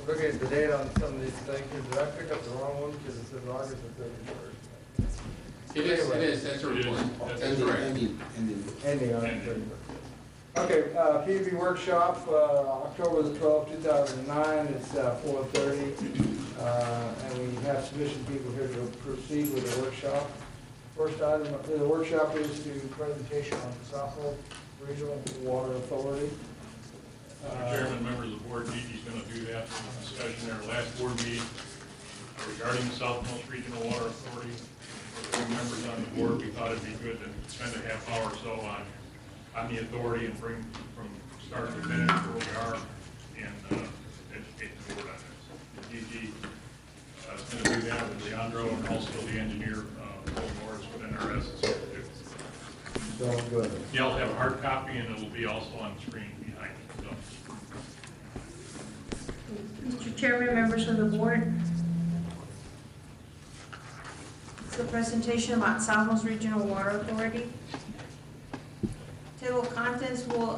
looking at the date on some of these things, did I pick up the wrong one? Because it says August the 31st. It is, that's a report. That's correct. Ending on the 31st. Okay, PUB workshop, October the 12th, 2009, it's 4:30. And we have sufficient people here to proceed with the workshop. First item of the workshop is the presentation on the Southwest Regional Water Authority. Mr. Chairman, members of the board, Gigi's going to do that in the discussion at our last board meeting regarding the Southmost Regional Water Authority. For the members on the board, we thought it'd be good to spend a half hour or so on the authority and bring from start to finish where we are and educate the board on this. Gigi is going to do that with Leandro and also the engineer, Morris within our SSO. So good. You'll have a hard copy and it will be also on the screen behind you. Mr. Chairman, members of the board, it's a presentation about Southmost Regional Water Authority. Table of contents will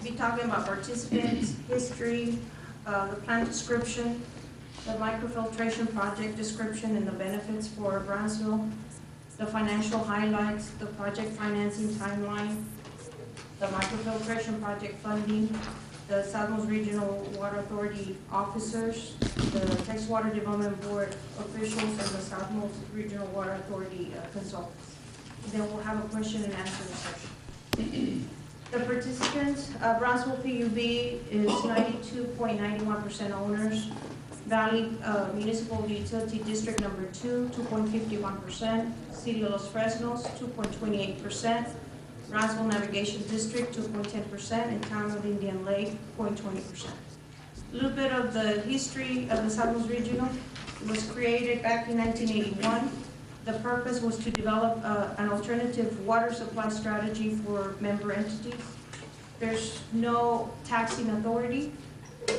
be talking about participants, history, the plant description, the microfiltration project description and the benefits for Brownsville, the financial highlights, the project financing timeline, the microfiltration project funding, the Southmost Regional Water Authority officers, the Texas Water Development Board officials, and the Southmost Regional Water Authority consultants. Then we'll have a question and answer session. The participants, Brownsville PUB is 92.91% owners. Valley Municipal Utility District number 2, 2.51%. City of Los Fresnos, 2.28%. Brownsville Navigation District, 2.10%, and Town of Indian Lake, 0.20%. A little bit of the history of the Southmost Regional. It was created back in 1981. The purpose was to develop an alternative water supply strategy for member entities. There's no taxing authority.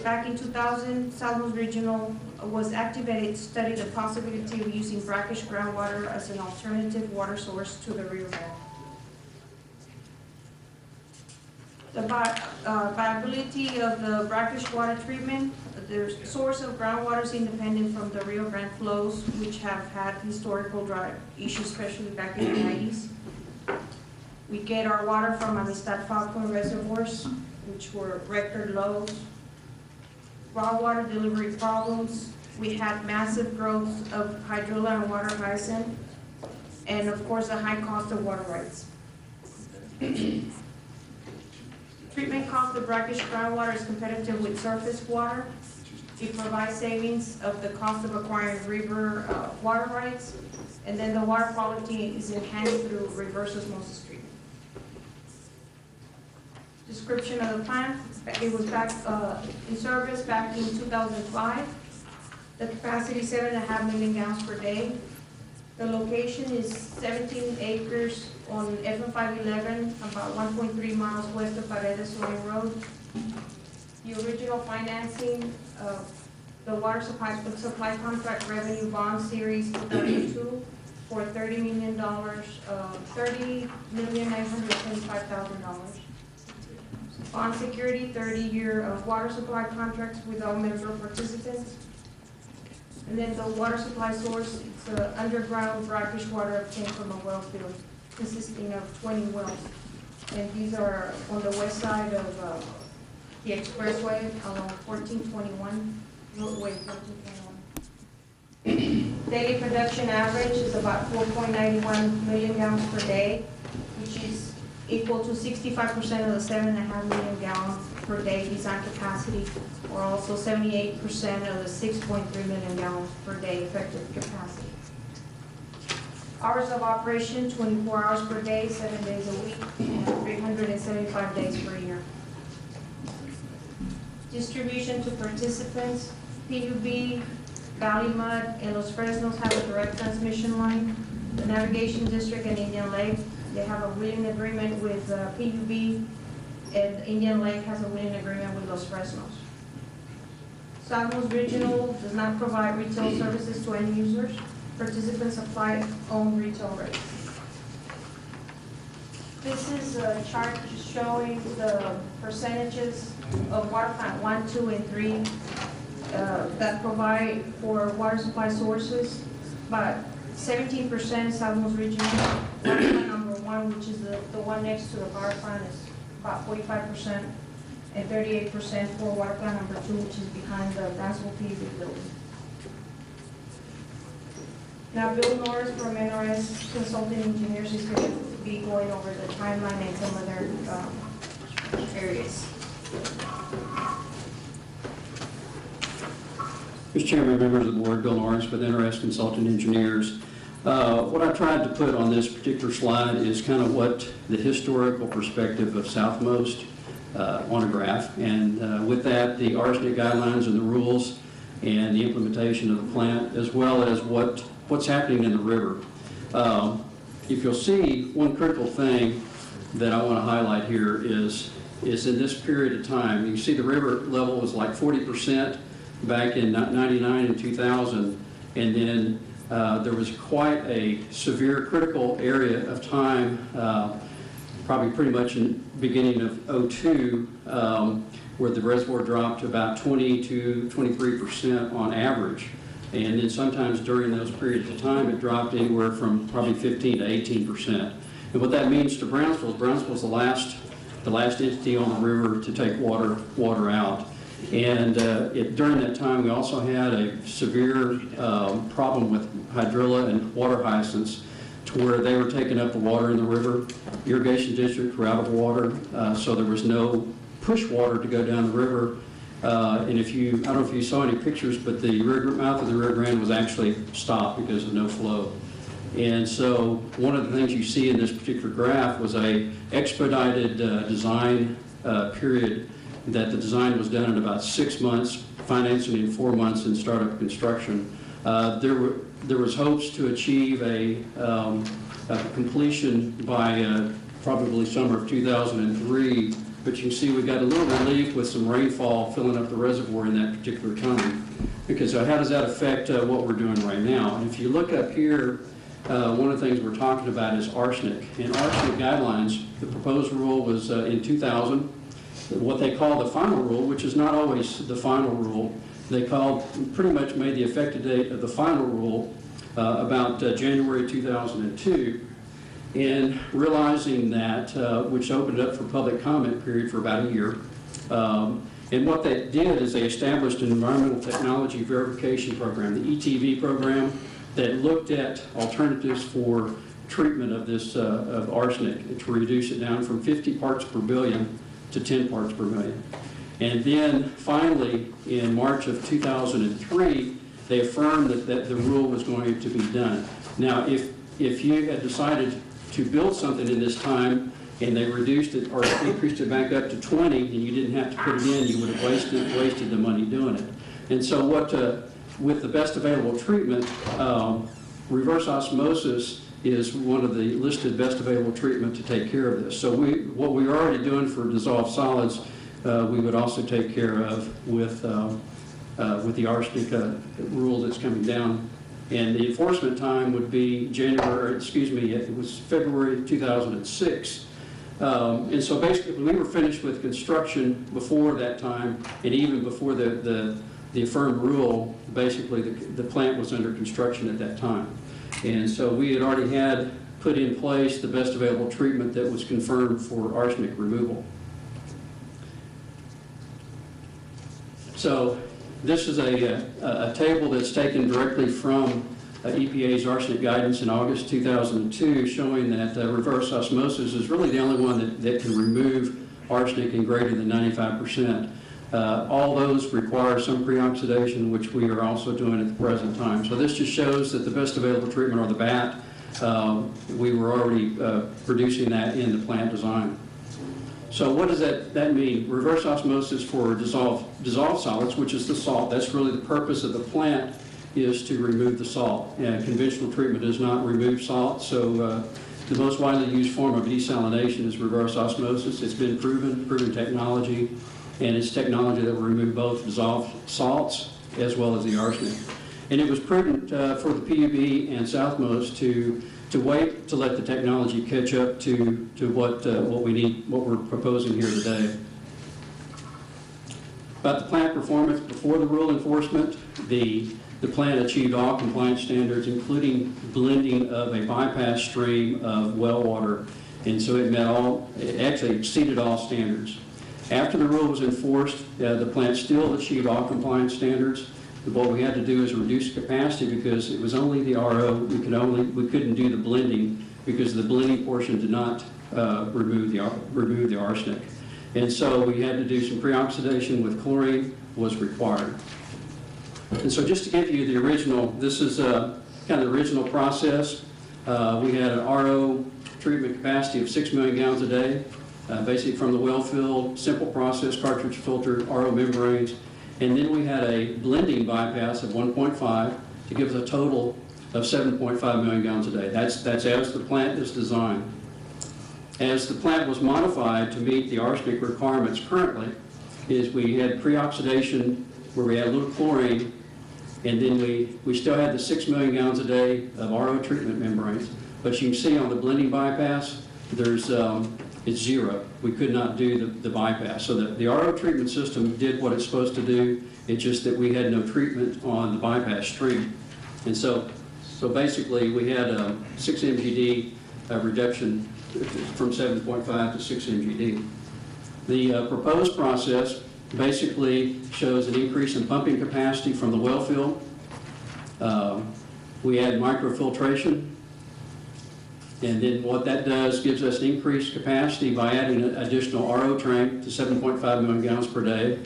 Back in 2000, Southmost Regional was activated to study the possibility of using brackish groundwater as an alternative water source to the Rio Grande. The viability of the brackish water treatment, the source of groundwater is independent from the Rio Grande flows, which have had historical drought issues, especially back in the 90s. We get our water from Amistad Falcon reservoirs, which were record lows. Raw water delivery problems. We had massive growth of hydrilla and water hyacinth, and of course the high cost of water rights. Treatment cost of brackish groundwater is competitive with surface water. It provides savings of the cost of acquiring river water rights, and then the water quality is enhanced through reverse osmosis treatment. Description of the plant. It was back in service back in 2005. The capacity is 7.5 million gallons per day. The location is 17 acres on FM 511, about 1.3 miles west of Paredes Line Road. The original financing of the water supply contract revenue bond series 2002 for $30 million, $30,975,000. Bond security, 30-year water supply contracts with all member participants. And then the water supply source, it's underground brackish water obtained from a well field consisting of 20 wells. And these are on the west side of the expressway along 1421, roadway 1421. Daily production average is about 4.91 million gallons per day, which is equal to 65% of the 7.5 million gallons per day design capacity, or also 78% of the 6.3 million gallons per day effective capacity. Hours of operation, 24 hours per day, 7 days a week, and 375 days per year. Distribution to participants, PUB, Valley Mud, and Los Fresnos have a direct transmission line. The Navigation District and Indian Lake, they have a wheeling agreement with PUB, and Indian Lake has a wheeling agreement with Los Fresnos. Southmost Regional does not provide retail services to end users. Participants apply own retail rates. This is a chart just showing the percentages of water plant 1, 2, and 3 that provide for water supply sources, but 17% Southmost Regional. Water plant number 1, which is the one next to the power plant, is about 45%, and 38% for water plant number 2, which is behind the Brownsville PV building. Now, Bill Norris from NRS Consulting Engineers is going to be going over the timeline and some other areas. Mr. Chairman, members of the board, Bill Norris with NRS Consulting Engineers. What I tried to put on this particular slide is kind of what the historical perspective of Southmost on a graph, and with that, the arsenic guidelines and the rules and the implementation of the plant, as well as what's happening in the river. If you'll see, one critical thing that I want to highlight here is in this period of time, you see the river level was like 40% back in 99 and 2000, and then there was quite a severe critical area of time, probably pretty much in the beginning of 2002, where the reservoir dropped to about 20 to 23% on average. And then sometimes during those periods of time, it dropped anywhere from probably 15 to 18%. And what that means to Brownsville is the last entity on the river to take water out. And during that time, we also had a severe problem with hydrilla and water hyacinths, to where they were taking up the water in the river. Irrigation districts were out of water, so there was no push water to go down the river. And I don't know if you saw any pictures, but the mouth of the Rio Grande was actually stopped because of no flow. And so one of the things you see in this particular graph was a expedited design period, that the design was done in about 6 months, financing in 4 months, and startup construction. There was hopes to achieve a completion by probably summer of 2003, but you can see we got a little relief with some rainfall filling up the reservoir in that particular time. Because how does that affect what we're doing right now? And if you look up here, one of the things we're talking about is arsenic. And arsenic guidelines, the proposed rule was in 2000. What they call the final rule, which is not always the final rule, pretty much made the effective date of the final rule about January 2002. And realizing that, which opened up for public comment period for about a year. And what they did is they established an environmental technology verification program, the ETV program, that looked at alternatives for treatment of this of arsenic to reduce it down from 50 parts per billion to 10 parts per million. And then finally, in March of 2003, they affirmed that the rule was going to be done. Now, if you had decided to build something in this time and they reduced it or increased it back up to 20 and you didn't have to put it in, you would have wasted the money doing it. And so with the best available treatment, reverse osmosis is one of the listed best available treatment to take care of this. So what we're already doing for dissolved solids, we would also take care of with the arsenic rule that's coming down. And the enforcement time would be it was February 2006. And so basically we were finished with construction before that time, and even before the affirmed rule, basically the plant was under construction at that time. And so we had already had put in place the best available treatment that was confirmed for arsenic removal. So this is a table that's taken directly from EPA's arsenic guidance in August 2002, showing that reverse osmosis is really the only one that can remove arsenic in greater than 95%. All those require some pre-oxidation, which we are also doing at the present time. So this just shows that the best available treatment, or the BAT, we were already producing that in the plant design. So what does that mean? Reverse osmosis for dissolved solids, which is the salt. That's really the purpose of the plant, is to remove the salt. Conventional treatment does not remove salt, so the most widely used form of desalination is reverse osmosis. It's been proven technology, and it's technology that will remove both dissolved salts as well as the arsenic. And it was prudent for the PUB and Southmost to wait to let the technology catch up to what we need, what we're proposing here today. About the plant performance before the rule enforcement, the plant achieved all compliance standards, including blending of a bypass stream of well water, and so it actually exceeded all standards. After the rule was enforced, the plant still achieved all compliance standards. What we had to do is reduce capacity because it was only the RO. We couldn't do the blending because the blending portion did not remove the arsenic. And so we had to do some pre-oxidation with chlorine was required. And so just to give you the original, this is kind of the original process. We had an RO treatment capacity of 6 million gallons a day, basically from the well field, simple process, cartridge filter, RO membranes. And then we had a blending bypass of 1.5 to give us a total of 7.5 million gallons a day. That's as the plant is designed. As the plant was modified to meet the arsenic requirements currently, is we had pre-oxidation where we had a little chlorine, and then we still had the 6 million gallons a day of RO treatment membranes. But you can see on the blending bypass, it's zero. We could not do the bypass. So the RO treatment system did what it's supposed to do. It's just that we had no treatment on the bypass stream. And so basically we had a 6 MGD reduction from 7.5 to 6 MGD. The proposed process basically shows an increase in pumping capacity from the well field. We add microfiltration. And then what that does gives us increased capacity by adding an additional RO tank to 7.5 million gallons per day,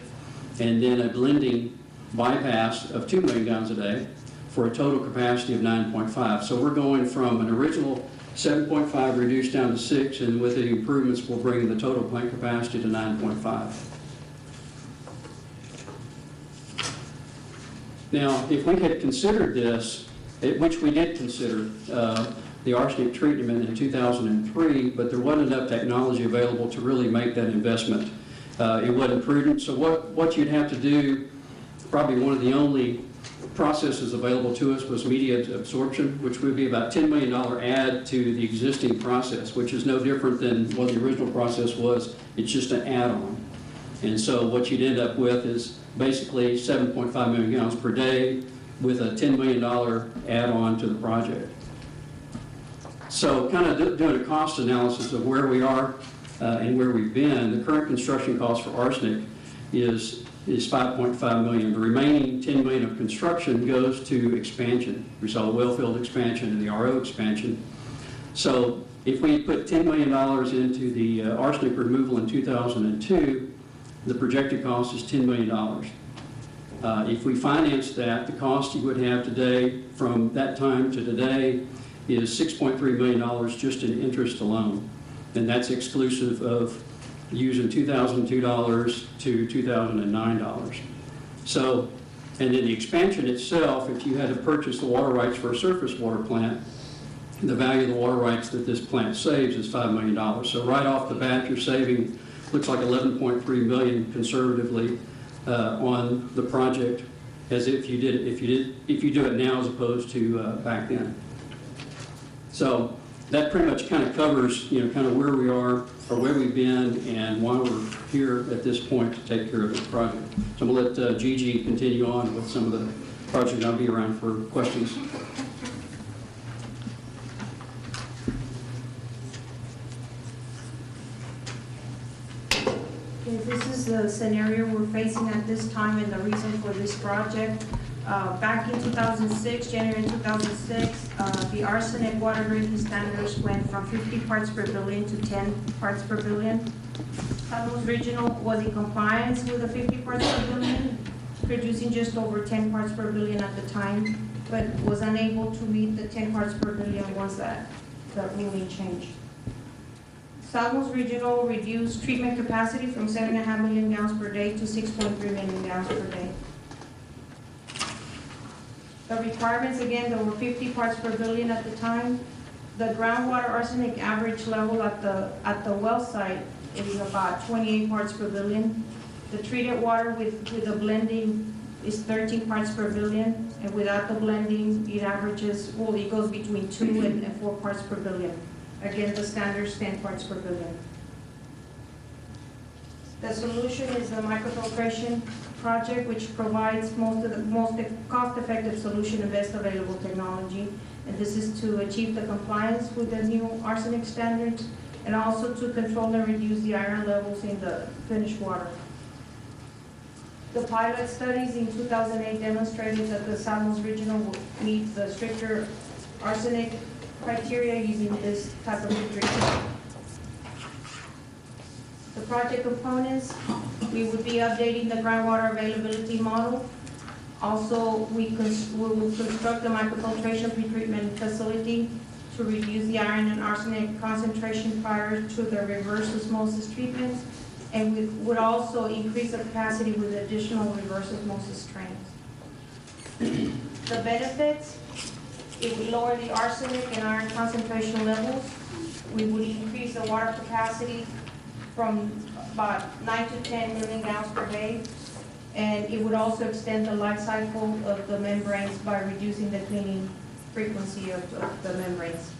and then a blending bypass of 2 million gallons a day for a total capacity of 9.5. So we're going from an original 7.5 reduced down to 6, and with the improvements we'll bring the total plant capacity to 9.5. Now, if we had considered this, which we did consider, the arsenic treatment in 2003, but there wasn't enough technology available to really make that investment. It wasn't prudent. So what you'd have to do, probably one of the only processes available to us was media absorption, which would be about $10 million add to the existing process, which is no different than what the original process was. It's just an add-on. And so what you'd end up with is basically 7.5 million gallons per day with a $10 million add-on to the project. So kind of doing a cost analysis of where we are and where we've been, the current construction cost for arsenic is 5.5 million. The remaining 10 million of construction goes to expansion. We saw the well field expansion and the RO expansion. So if we put $10 million into the arsenic removal in 2002, the projected cost is $10 million. If we finance that, the cost you would have today from that time to today is $6.3 million just in interest alone. And that's exclusive of using $2002 to $2009. So, and then the expansion itself, if you had to purchase the water rights for a surface water plant, the value of the water rights that this plant saves is $5 million. So right off the bat, you're saving, looks like $11.3 million conservatively on the project, as if you do it now as opposed to back then. So that pretty much kind of covers, kind of where we are or where we've been and why we're here at this point to take care of this project. So I'm going to let Gigi continue on with some of the projects. I'll be around for questions. Okay, this is the scenario we're facing at this time and the reason for this project. Back in 2006, January 2006, the arsenic water drinking standards went from 50 parts per billion to 10 parts per billion. Southwest Regional was in compliance with the 50 parts per billion, producing just over 10 parts per billion at the time, but was unable to meet the 10 parts per billion once that ruling changed. Southwest Regional reduced treatment capacity from 7.5 million gallons per day to 6.3 million gallons per day. The requirements, again, there were 50 parts per billion at the time. The groundwater arsenic average level at the well site is about 28 parts per billion. The treated water with the blending is 13 parts per billion, and without the blending, it averages, well, it goes between 2 and 4 parts per billion. Again, the standard is 10 parts per billion. The solution is the microfiltration project, which provides most cost-effective solution and best available technology. And this is to achieve the compliance with the new arsenic standards and also to control and reduce the iron levels in the finished water. The pilot studies in 2008 demonstrated that the Southmost Regional will meet the stricter arsenic criteria using this type of treatment. The project components, we would be updating the groundwater availability model. Also, we will construct a microfiltration pretreatment facility to reduce the iron and arsenic concentration prior to the reverse osmosis treatments. And we would also increase the capacity with additional reverse osmosis trains. The benefits, it would lower the arsenic and iron concentration levels. We would increase the water capacity from about 9 to 10 million gallons per day. And it would also extend the life cycle of the membranes by reducing the cleaning frequency of the membranes.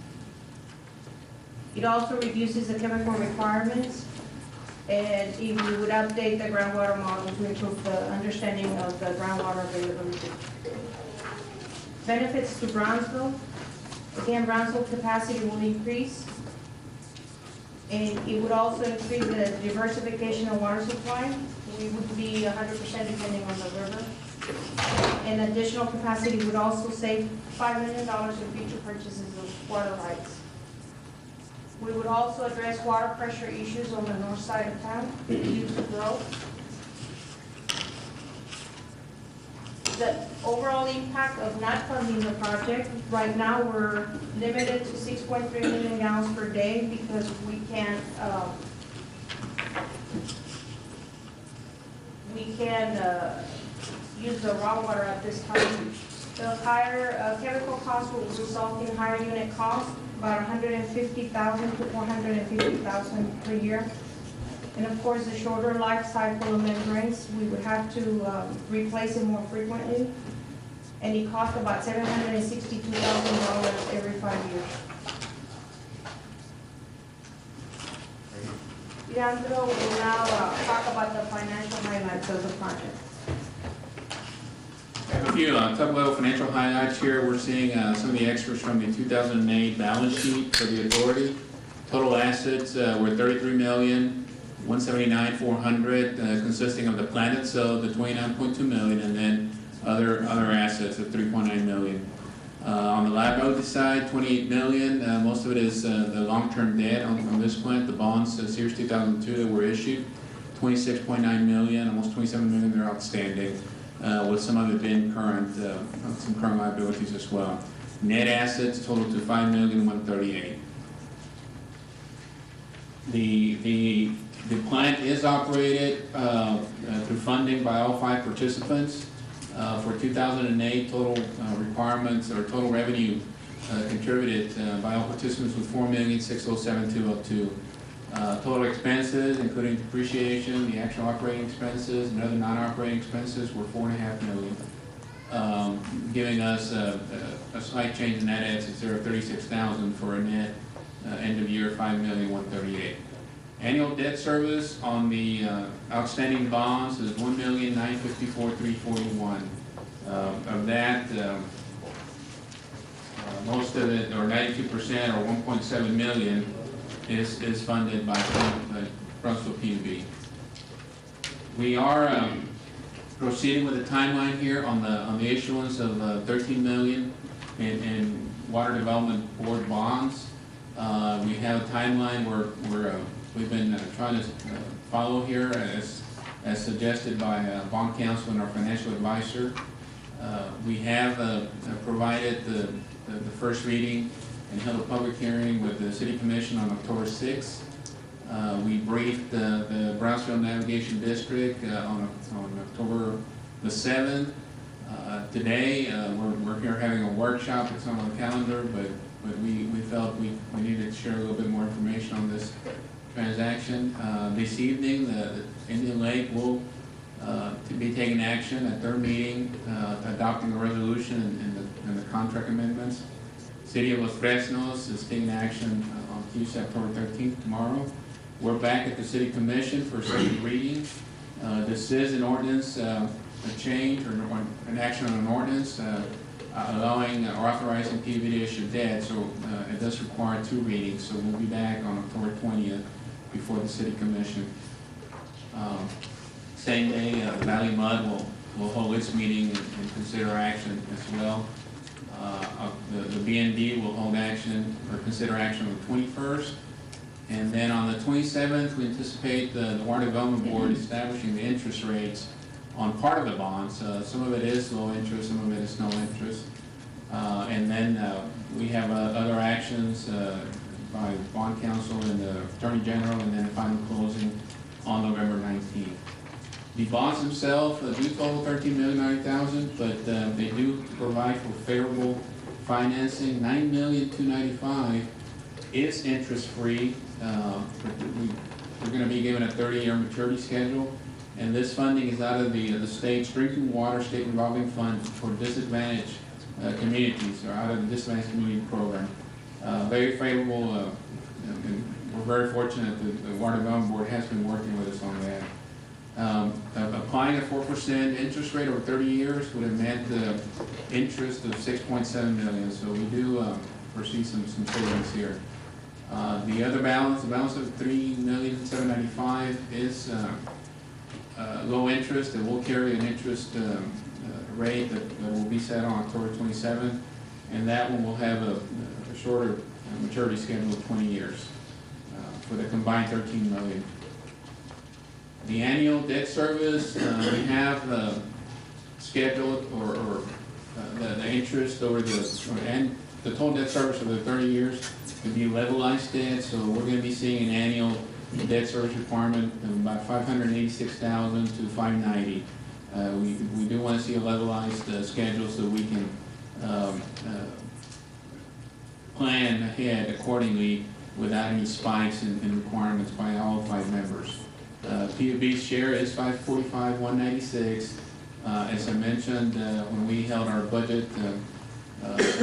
It also reduces the chemical requirements, and we would update the groundwater model to improve the understanding of the groundwater availability. Benefits to Brownsville. Again, Brownsville capacity will increase, and it would also increase the diversification of water supply. We would be 100% depending on the river. And additional capacity would also save $5 million in future purchases of water rights. We would also address water pressure issues on the north side of town due to growth. The overall impact of not funding the project, right now we're limited to 6.3 million gallons per day because we can't use the raw water at this time. The higher chemical costs will result in higher unit costs, about 150,000 to 450,000 per year. And of course, the shorter life cycle of membranes, we would have to replace it more frequently. And it costs about $762,000 every 5 years. Leandro will now talk about the financial highlights of the project. A few top-level financial highlights here. We're seeing some of the extras from the 2008 balance sheet for the authority. Total assets were $33,179,400, consisting of the plant itself, the $29.2 million, and then other assets of $3.9 million. On the liability side, $28 million. Most of it is the long-term debt on this plant. The bonds, Series 2002 that were issued, $26.9 million, almost $27 million they're outstanding, with some of it being current, some current liabilities as well. Net assets total to $5,138,000. The plant is operated through funding by all 5 participants. For 2008, total requirements or total revenue contributed by all participants was $4,607,202. Total expenses, including depreciation, the actual operating expenses, and other non-operating expenses, were $4.5 million, giving us a slight change in net assets there of $36,000 for a net end of year $5,138,000. Annual debt service on the outstanding bonds is $1,954,341. Of that, most of it, or 92%, or $1.7 million, is funded by Brownsville PUB. We are proceeding with a timeline here on the issuance of $13 million in Water Development Board bonds. We have a timeline we've been trying to follow here as suggested by bond counsel and our financial advisor. We have provided the first reading and held a public hearing with the City Commission on October 6th. We briefed the Brownsville Navigation District on October the 7th. Today, we're here having a workshop. It's on the calendar, but we felt we needed to share a little bit more information on this transaction. This evening, the Indian Lake will be taking action at their meeting, adopting a resolution and the contract amendments. City of Los Fresnos is taking action on Tuesday, October 13th, tomorrow. We're back at the City Commission for a second reading This is an ordinance, a change or an action on an ordinance allowing or authorizing PUB to issue debt, so it does require 2 readings, so we'll be back on October 20th before the City Commission. Same day, Valley Mud will hold its meeting and consider action as well. The BND will hold action or consider action on the 21st. And then on the 27th, we anticipate the Water Development Board establishing the interest rates on part of the bonds. Some of it is low interest, some of it is no interest. And then we have other actions by Bond Counsel and the Attorney General, and then final closing on November 19th. The bonds themselves do total $13,090,000, but they do provide for favorable financing. $9,295,000 is interest-free. We're going to be given a 30-year maturity schedule, and this funding is out of the state's drinking water state revolving fund for disadvantaged communities, or out of the disadvantaged community program. Very favorable, and we're very fortunate that the Water Development Board has been working with us on that. Applying a 4% interest rate over 30 years would have meant the interest of $6.7 million, so we do foresee some savings here. The other balance, the balance of $3,795,000 is low interest. It will carry an interest rate that will be set on October 27th, and that one will have a shorter maturity schedule of 20 years for the combined $13 million. The annual debt service, we have scheduled or the interest over the total debt service over the 30 years to be levelized debt, so we're going to be seeing an annual debt service requirement of about $586,000 to $590,000. We do want to see a levelized schedule so we can plan ahead accordingly without any spikes in requirements by all 5 members. PUB's share is $545,196. As I mentioned, when we held our budget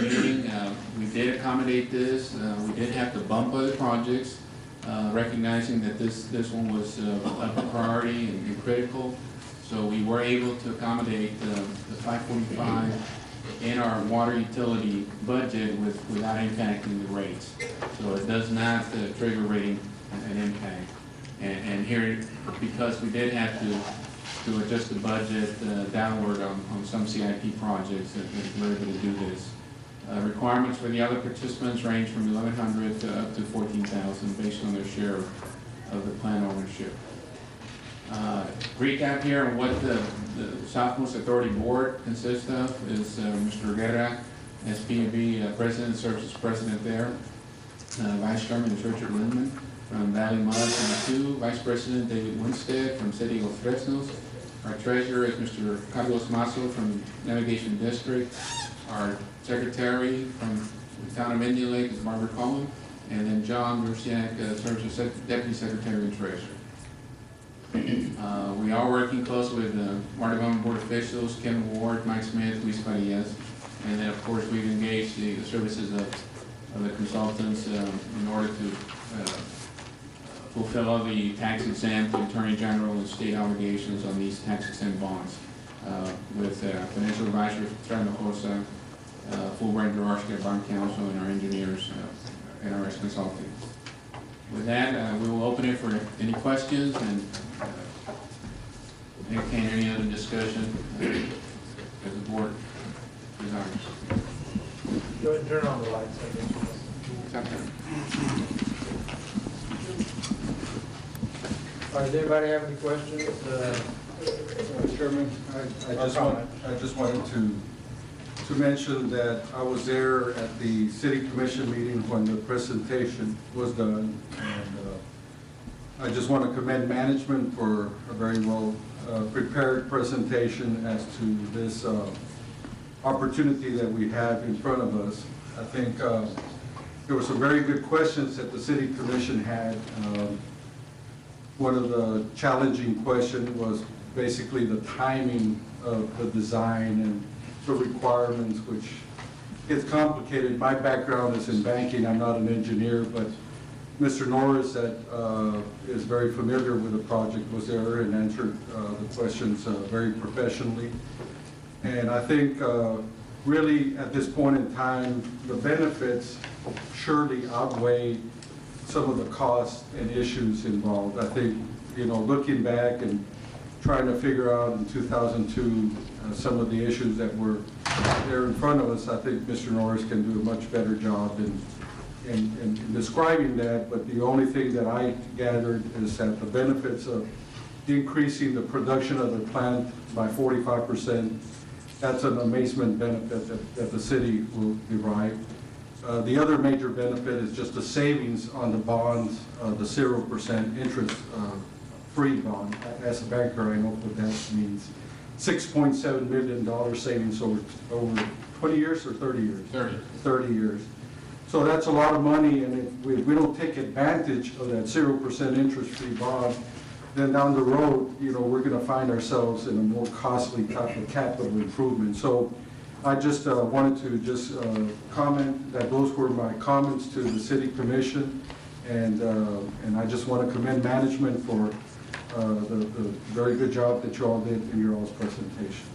meeting, we did accommodate this. We did have to bump other projects, recognizing that this one was a priority and critical. So we were able to accommodate the $545 in our water utility budget without impacting the rates. So it does not trigger rating an impact. And here, because we did have to adjust the budget downward on some CIP projects, that we're able to do this. Requirements for the other participants range from $1,100 to up to $14,000 based on their share of the plant ownership. Recap here on what the Southmost Authority Board consists of is Mr. Guerra, SPUB President, serves as president there. Vice Chairman is Richard Lindman from Valley Mud, and 2. Vice President David Winstead from City of Fresnos. Our treasurer is Mr. Carlos Masso from Navigation District. Our secretary from the town of Indian Lake is Barbara Coleman. And then John Rusiak serves as Deputy Secretary and Treasurer. We are working closely with the Water Development Board officials, Kevin Ward, Mike Smith, Luis Farias, and then of course we've engaged the services of the consultants in order to fulfill all the tax exempt, Attorney General, and state obligations on these tax exempt bonds with financial advisor Fernando Rosa, Fulbright Gerarski, Bond Counsel, and our engineers, NRS Consulting. With that, we will open it for any questions and entertain any other discussion as the board desires. Go ahead and turn on the lights, I guess. All right, does anybody have any questions? Chairman, I just wanted to mention that I was there at the City Commission meeting when the presentation was done, and I just want to commend management for a very well prepared presentation as to this opportunity that we have in front of us. I think there were some very good questions that the City Commission had. One of the challenging questions was basically the timing of the design and the requirements, which gets complicated. My background is in banking. I'm not an engineer, but Mr. Norris, that is very familiar with the project, was there and answered the questions very professionally. And I think really at this point in time, the benefits surely outweigh some of the costs and issues involved. I think, you know, looking back and trying to figure out in 2002 some of the issues that were there in front of us, I think Mr. Norris can do a much better job in describing that. But the only thing that I gathered is that the benefits of increasing the production of the plant by 45%, that's an amazement benefit that the city will derive. The other major benefit is just the savings on the bonds, the 0% interest-free bond. As a banker, I know what that means. $6.7 million savings over 20 years or 30 years? 30 years. So that's a lot of money, and if we don't take advantage of that 0% interest-free bond, then down the road, you know, we're going to find ourselves in a more costly type of capital improvement. So I just wanted to just comment that those were my comments to the City Commission, and I just want to commend management for the very good job that you all did in your all's presentation.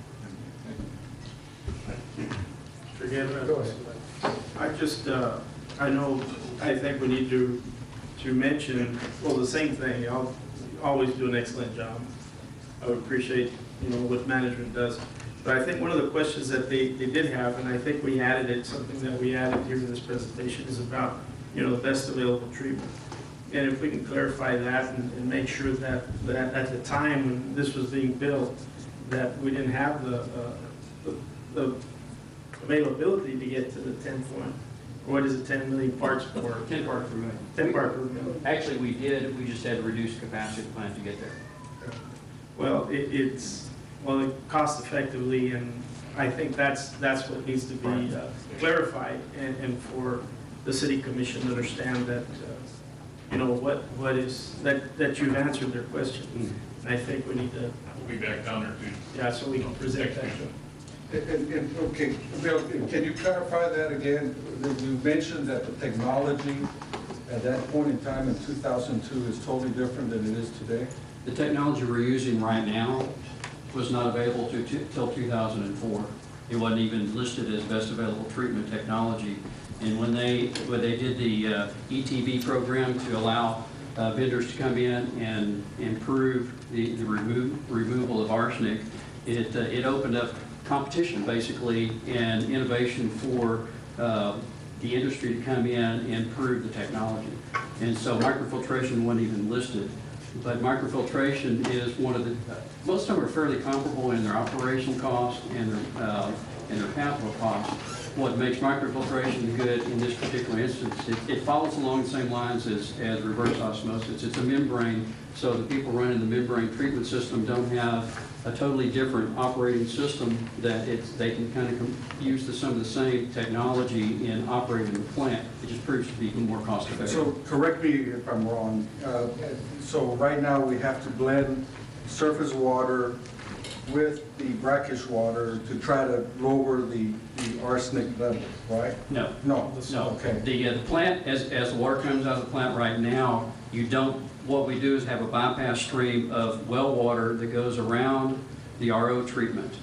Go ahead. I just, I think we need to mention, well, the same thing. Y'all always do an excellent job. I would appreciate, you know, what management does. But I think one of the questions that they did have, and I think we added it, something that we added here in this presentation, is about, you know, the best available treatment. And if we can clarify that and make sure that at the time when this was being built, that we didn't have the availability to get to the 10 point, or what is it, 10 million parts per 10 parts per million. 10 parts per million. Actually, we did. We just had to reduce the capacity of the plant to get there. Well, it's cost effectively, and I think that's what needs to be clarified, and for the City Commission to understand that, you know, what is, that you've answered their question. And I think we need to, We'll be back down there too. yeah, so we can present that. Okay, Bill, can you clarify that again? You mentioned that the technology at that point in time in 2002 is totally different than it is today? The technology we're using right now was not available till 2004. It wasn't even listed as best available treatment technology. And when they did the ETV program to allow vendors to come in and improve the removal of arsenic, it opened up competition basically and innovation for the industry to come in and improve the technology. And so microfiltration wasn't even listed. But microfiltration is one of the, most of them are fairly comparable in their operational costs and their capital costs. What makes microfiltration good in this particular instance, it follows along the same lines as reverse osmosis. It's a membrane, so the people running the membrane treatment system don't have a totally different operating system, that they can kind of use some of the same technology in operating the plant. It just proves to be more cost effective. So correct me if I'm wrong. So right now we have to blend surface water with the brackish water to try to lower the arsenic level, right? No. No. Okay. The plant, as the water comes out of the plant right now, what we do is have a bypass stream of well water that goes around the RO treatment.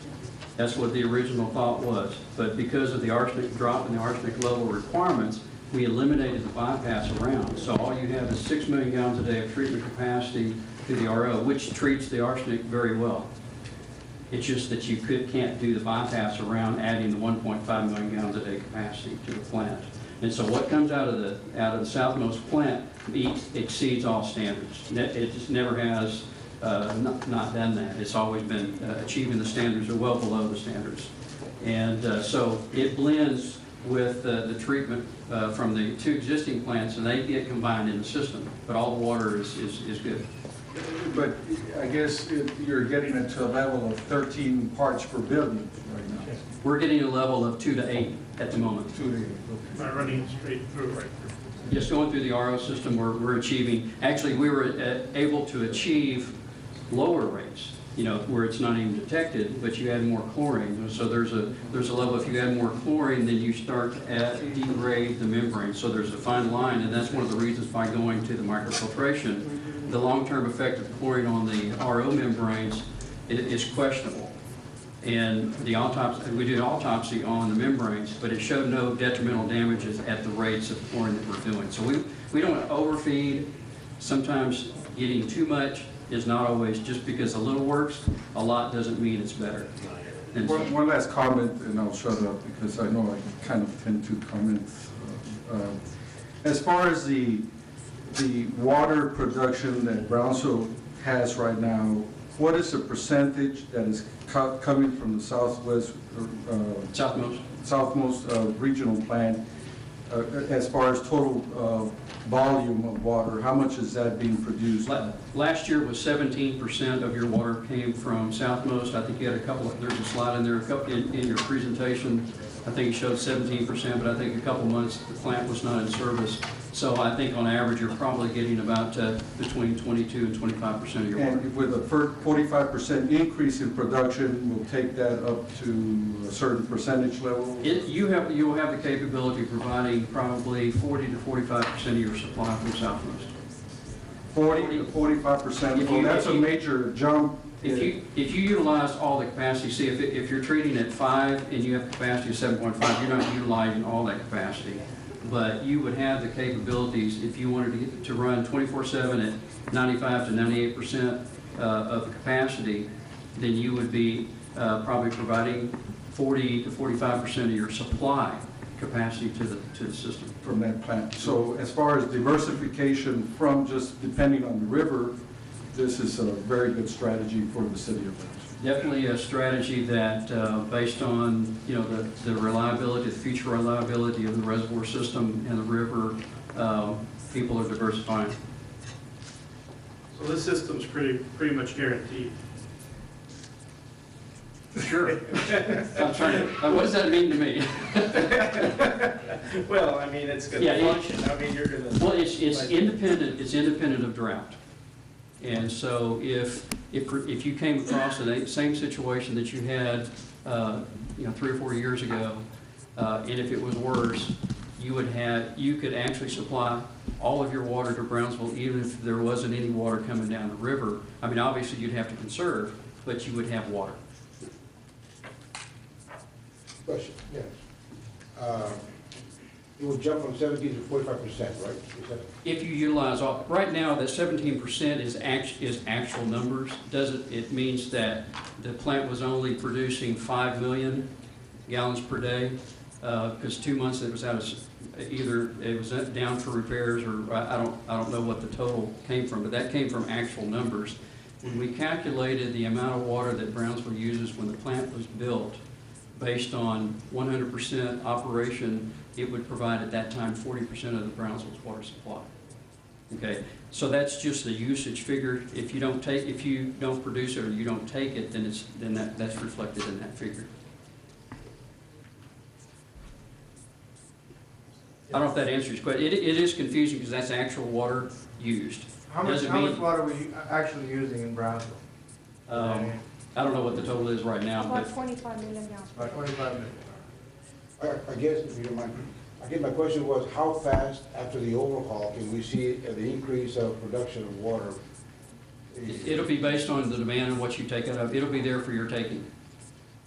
That's what the original thought was. But because of the arsenic drop in the arsenic level requirements, we eliminated the bypass around. So all you have is 6 million gallons a day of treatment capacity through the RO, which treats the arsenic very well. It's just that you can't do the bypass around adding the 1.5 million gallons a day capacity to the plant. And so what comes out of the southmost plant exceeds all standards. It just never has not done that. It's always been achieving the standards or well below the standards. And so it blends with the treatment from the two existing plants, and they get combined in the system. But all the water is good. But I guess you're getting it to a level of 13 parts per billion right now. We're getting a level of 2 to 8 at the moment. 2 to 8, okay. Not running straight through right through. Just going through the RO system, we're achieving, actually we were able to achieve lower rates where it's not even detected, but you add more chlorine. So there's a level, if you add more chlorine, then you start to degrade the membrane. So there's a fine line, and that's one of the reasons by going to the microfiltration. The long-term effect of chlorine on the RO membranes is questionable. And the autopsy, we did an autopsy on the membranes, but it showed no detrimental damages at the rates of chlorine that we're doing. So we don't overfeed. Sometimes getting too much is not always, just because a little works, a lot doesn't mean it's better. And so, One last comment, and I'll shut up because I know I kind of tend to comment. As far as the water production that Brownsville has right now, what is the percentage that is coming from the southmost regional plant as far as total volume of water? How much is that being produced? last year was 17% of your water came from southmost. I think you had a couple there's a slide in there in your presentation. I think it showed 17%, but I think a couple months the plant was not in service. So I think on average you're probably getting about between 22 and 25% of your water. And with a 45% increase in production, we'll take that up to a certain percentage level? You will have the capability of providing probably 40 to 45% of your supply from southmost. 40 to 45%, well, that's a major jump. If you utilize all the capacity, see if you're treating at 5 and you have capacity of 7.5, you're not utilizing all that capacity. But you would have the capabilities if you wanted to run 24/7 at 95 to 98% of the capacity, then you would be probably providing 40 to 45% of your supply capacity to the system. From that plant. So as far as diversification from just depending on the river, this is a very good strategy for the city of Brownsville. Definitely a strategy that, based on the reliability, the future reliability of the reservoir system and the river, people are diversifying. So this system's pretty much guaranteed. Sure. I'm trying to, what does that mean to me? Well, I mean, it's going to function. I mean, you're going to. Well, it's independent. It's independent of drought. And so if you came across the same situation that you had 3 or 4 years ago, and if it was worse, you could actually supply all of your water to Brownsville, even if there wasn't any water coming down the river. I mean, obviously you'd have to conserve, but you would have water. Question, yes. It would jump from 17 to 45%, right? If you utilize all, right now, that 17% is actual numbers. It means that the plant was only producing 5 million gallons per day, because 2 months it was out of, either it was down for repairs, or I don't know what the total came from, but that came from actual numbers. When we calculated the amount of water that Brownsville uses when the plant was built, based on 100% operation, it would provide at that time 40% of the Brownsville's water supply. Okay, so that's just the usage figure. If you don't produce it or you don't take it, then that's reflected in that figure. I don't know if that answers your question. It is confusing because that's actual water used. How much water are we actually using in Brownsville? I don't know what the total is right now, About but 25 million gallons. About 25 million. I guess, if you don't mind, I guess my question was, how fast after the overhaul can we see the increase of production of water? it'll be based on the demand and what you take out of. It'll be there for your taking.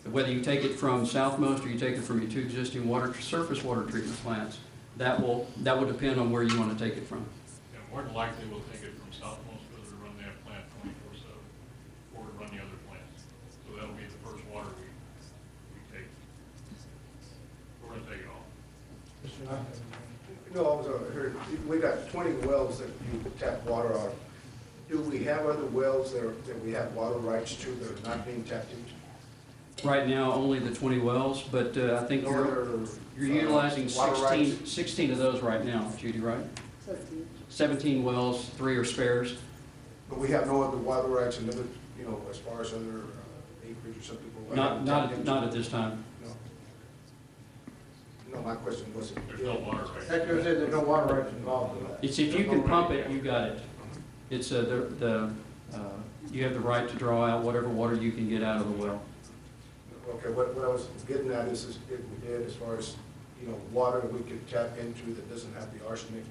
Whether you take it from southmost or you take it from your 2 existing surface water treatment plants, that will depend on where you want to take it from. Yeah, more than likely we'll take it from southmost, whether to run that plant 24/7 or to run the other plants. So that'll be the first water we take. We're gonna take it all. No, I was heard, we got 20 wells that you tap water out of. Do we have other wells that we have water rights to that are not being tapped into? Right now, only the 20 wells, but I think you're utilizing 16 of those right now, Judy, right? 17 wells, 3 are spares. But we have no other water rights and limit, as far as other acreage or something? Not at this time. No, my question wasn't. There's no water rights. Secretary said there's no water rights involved in that. It's if you can pump it, you got it. It's the You have the right to draw out whatever water you can get out of the well. Okay, what I was getting at is if we did, as far as, you know, water we could tap into that doesn't have the arsenic,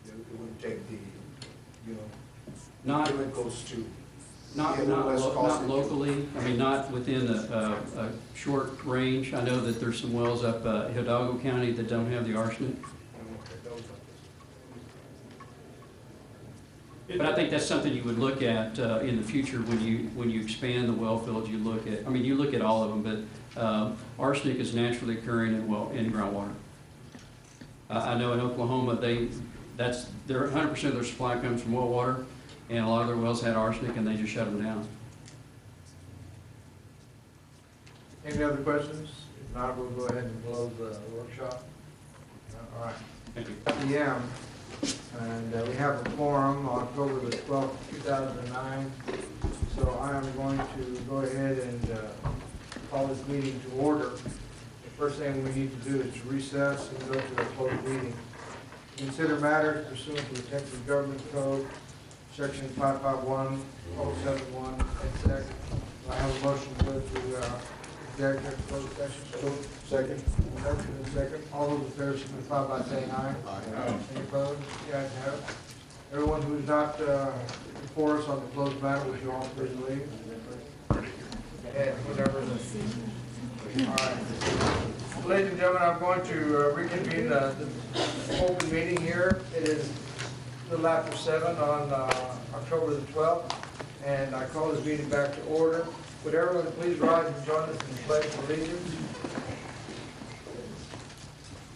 it wouldn't take the, you know, Not, chemicals to. not, be a not, little less lo- not costly. locally, I mean, not within a short range. I know that there's some wells up Hidalgo County that don't have the arsenic. Okay, that was But I think that's something you would look at in the future when you expand the well fields. You look at, I mean, you look at all of them, but arsenic is naturally occurring in groundwater. I know in Oklahoma, they're 100% of their supply comes from well water, and a lot of their wells had arsenic, and they just shut them down. Any other questions? If not, we'll go ahead and close the workshop. All right. Thank you. PM, and we have a forum October the 12th, 2009. So I am going to go ahead and call this meeting to order. The first thing we need to do is to recess and go to a closed meeting. Consider matters pursuant to the Texas Government Code, Section 551, 071, and second. I have a motion to go to executive closed session. Second. Motion and second. All those in favor signify by saying aye. Aye. Any opposed? The ayes have it. Everyone who's not before us on the closed matter, would you all please leave? And whatever. All right. Ladies and gentlemen, I'm going to reconvene the open meeting here. It is a little after 7 on October the 12th, and I call this meeting back to order. Would everyone please rise and join us in the pledge of allegiance?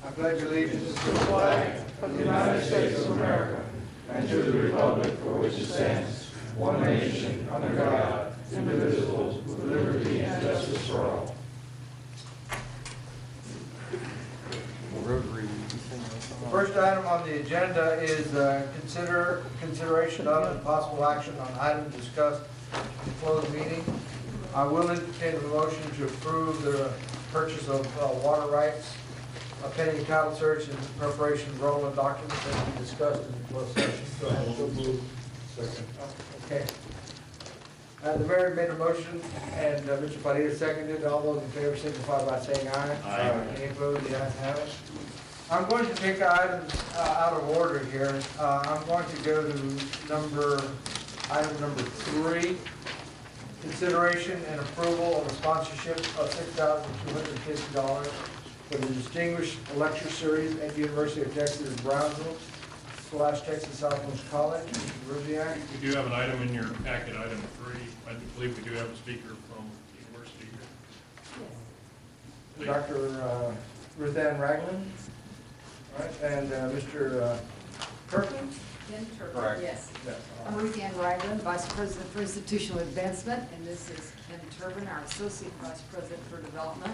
I pledge allegiance to the flag of the United States of America and to the republic for which it stands, one nation, under God, indivisible, with liberty and justice for all. The first item on the agenda is consideration of and possible action on items discussed in the closed meeting. I will entertain a motion to approve the purchase of water rights, pending title search and preparation of relevant documents that we discussed in the closed session. So I have to move. Second. Okay. The mayor made a motion, and Mr. Padilla seconded. All those in favor signify by saying aye. Aye. Any opposed? The ayes have it. I'm going to take items out of order here. I'm going to go to item number 3. Consideration and approval of a sponsorship of $6,250 for the Distinguished Lecture Series at the University of Texas Brownsville / Texas Southmost College. Mr. Ruziak. We do have an item in your packet, item 3. I believe we do have a speaker from the university here. Dr. Ruth Ann Ragland. All right, and Mr. Kirkland? Ken Turpin, Correct. yes. Yes. I'm Ruth Ann Ragland, Vice President for Institutional Advancement, and this is Ken Turpin, our Associate Vice President for Development.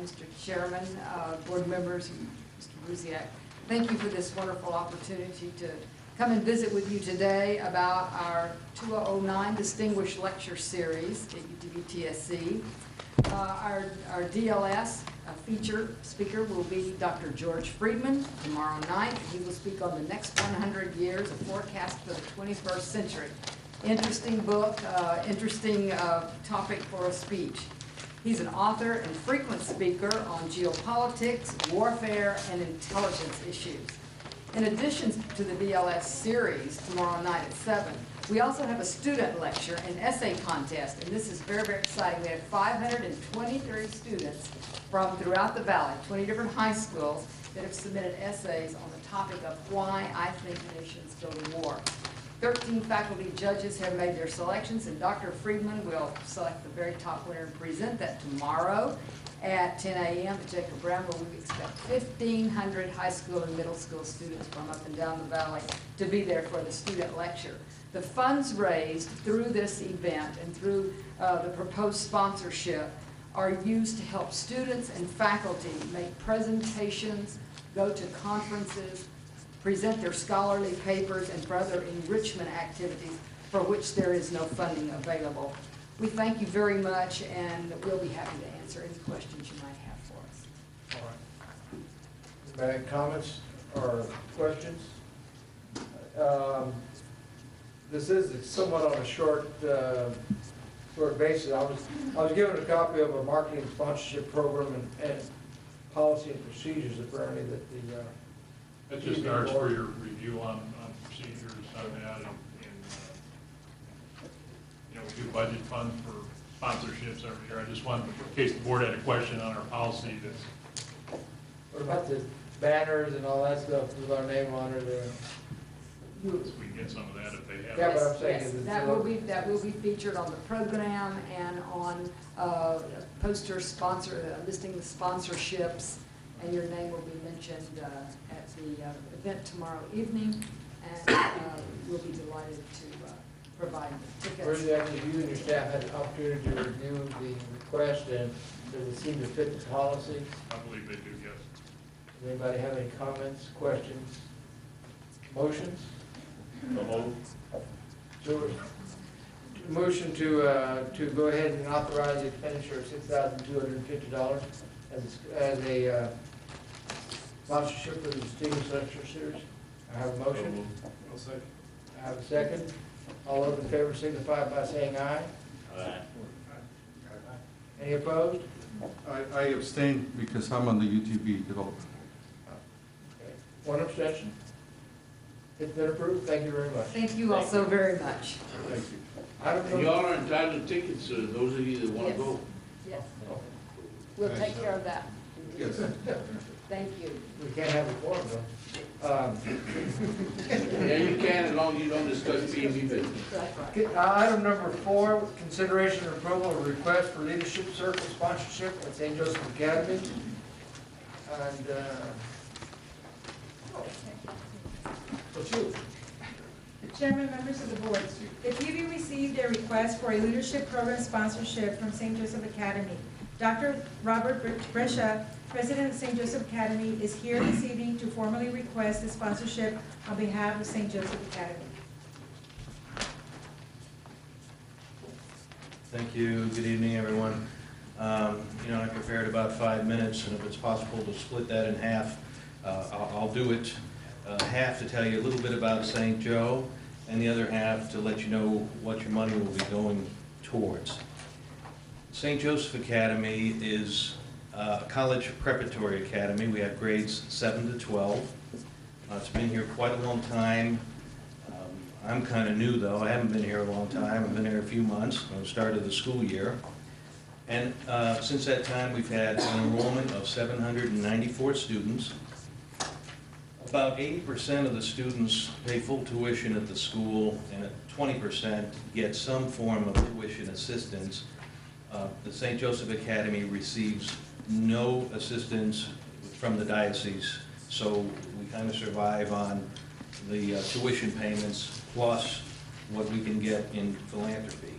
Mr. Chairman, board members, and Mr. Ruziak, thank you for this wonderful opportunity to come and visit with you today about our 2009 Distinguished Lecture Series at UTVTSC. Our DLS feature speaker will be Dr. George Friedman tomorrow night. He will speak on the next 100 years, a forecast for the 21st century. Interesting book, interesting topic for a speech. He's an author and frequent speaker on geopolitics, warfare, and intelligence issues. In addition to the DLS series tomorrow night at 7, we also have a student lecture and essay contest, and this is very, very exciting. We have 523 students from throughout the valley, 20 different high schools, that have submitted essays on the topic of why I think nations go to war. 13 faculty judges have made their selections, and Dr. Friedman will select the very top winner and present that tomorrow at 10 a.m. at Jacob Brown, where we expect 1,500 high school and middle school students from up and down the valley to be there for the student lecture. The funds raised through this event and through the proposed sponsorship are used to help students and faculty make presentations, go to conferences, present their scholarly papers, and for other enrichment activities for which there is no funding available. We thank you very much, and we'll be happy to answer any questions you might have for us. All right. Any comments or questions? this is somewhat on a short basis. I was given a copy of a marketing sponsorship program and policy and procedures apparently that the, That just starts for your review on procedures on that, and you know, we do budget funds for sponsorships every year. I just wanted, in case the board had a question on our policy, that's. what about the banners and all that stuff with our name on it? We can get some of that if they have. Yeah, it. but I'm saying Yes, is it's that will be featured on the program and on poster sponsor, listing the sponsorships, and your name will be mentioned at the event tomorrow evening, and we'll be delighted to provide tickets. Whereas actually you and your staff had an opportunity to review the request, and does it seem to fit the policy? I believe they do, yes. Does anybody have any comments, questions, motions? Motion to go ahead and authorize the expenditure of $6,250 as a sponsorship for the Distinguished Lecture Series. I have a motion. I'll second. I have a second. All those in favor signify by saying aye. Aye. Any opposed? I abstain because I'm on the UTV development. Okay. One abstention. It's been approved. Thank you very much. Thank you all so very much. Thank you. Item And number- y'all are entitled to tickets, those of you that want to Yes. go. Yes, we'll take care of that. Yes. Thank you. We can't have a quorum though. Yeah, you can, as long as you don't discuss PV business. That's right. Okay, Item number 4, consideration and approval of request for leadership circle sponsorship at St. Joseph Academy. And, what's you? Chairman, members of the board, the PB received a request for a leadership program sponsorship from St. Joseph Academy. Dr. Robert Brescia, president of St. Joseph Academy, is here this evening to formally request the sponsorship on behalf of St. Joseph Academy. Thank you. Good evening, everyone. I prepared about 5 minutes, and if it's possible to split that in half, I'll do it. Half to tell you a little bit about St. Joe, and the other half to let you know what your money will be going towards. St. Joseph Academy is a college preparatory academy. We have grades 7 to 12. It's been here quite a long time. I'm kind of new, though. I haven't been here a long time. I've been here a few months, on the start of the school year. And since that time, we've had an enrollment of 794 students. About 80% of the students pay full tuition at the school, and 20% get some form of tuition assistance. The St. Joseph Academy receives no assistance from the diocese, so we kind of survive on the tuition payments plus what we can get in philanthropy.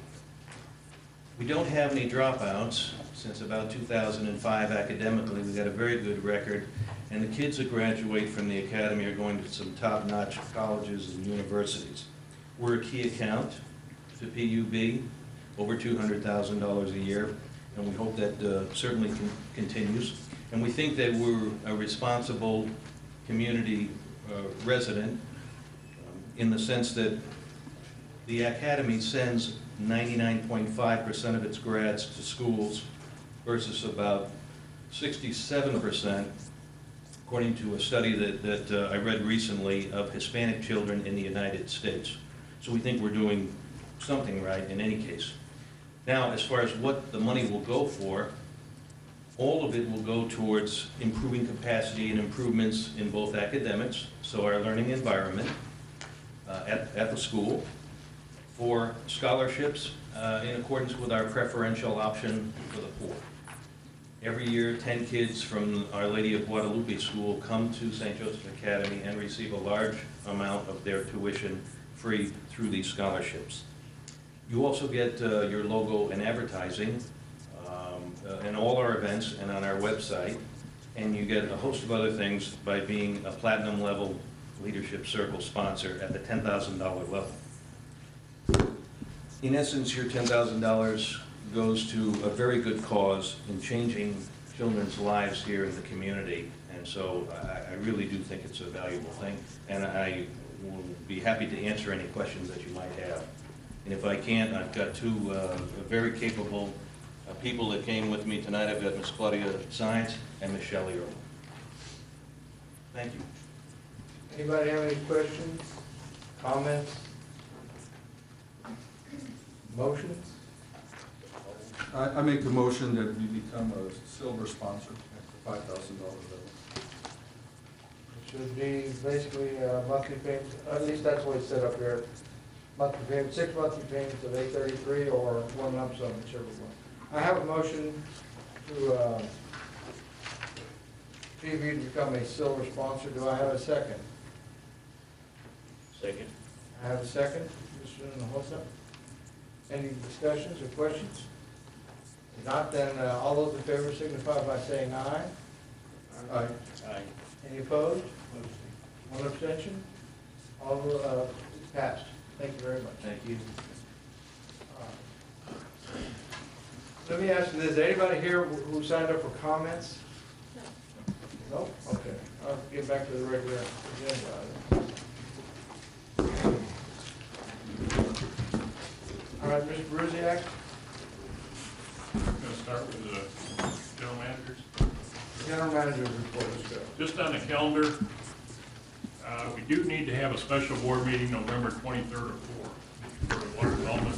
We don't have any dropouts. Since about 2005 academically, we've got a very good record, and the kids that graduate from the academy are going to some top-notch colleges and universities. We're a key account to PUB, over $200,000 a year, and we hope that certainly continues. And we think that we're a responsible community resident in the sense that the academy sends 99.5% of its grads to schools versus about 67%, according to a study that I read recently, of Hispanic children in the United States. So we think we're doing something right in any case. Now, as far as what the money will go for, all of it will go towards improving capacity and improvements in both academics, so our learning environment at the school, for scholarships in accordance with our preferential option for the poor. Every year, 10 kids from Our Lady of Guadalupe School come to St. Joseph Academy and receive a large amount of their tuition free through these scholarships. You also get your logo and advertising in all our events and on our website, and you get a host of other things by being a platinum level Leadership Circle sponsor at the $10,000 level. In essence, your $10,000 goes to a very good cause in changing children's lives here in the community, and so I really do think it's a valuable thing, and I will be happy to answer any questions that you might have. And if I can't, I've got two very capable people that came with me tonight. I've got Miss Claudia Science and Miss Shelley Earl. Thank you. Anybody have any questions, comments? Motions? I make a motion that we become a silver sponsor at the $5,000 level. It should be basically monthly payments, at least that's what it's set up here. Monthly payment, 6 monthly payments of $833 or one lump sum, whichever one. I have a motion to PV to become a silver sponsor. Do I have a second? Second. I have a second, Mr. Hinojosa. Any discussions or questions? If not, then all those in favor signify by saying aye. Aye. Aye. Any opposed? One abstention? All passed. Thank you very much. Thank you. Let me ask you this, anybody here who signed up for comments? No? Okay, I'll get back to the regular agenda. All right, Mr. Brusiak? I'm going to start with the general managers. General manager's report, let's go. Just on the calendar, we do need to have a special board meeting November 23rd or 4th for the Water Development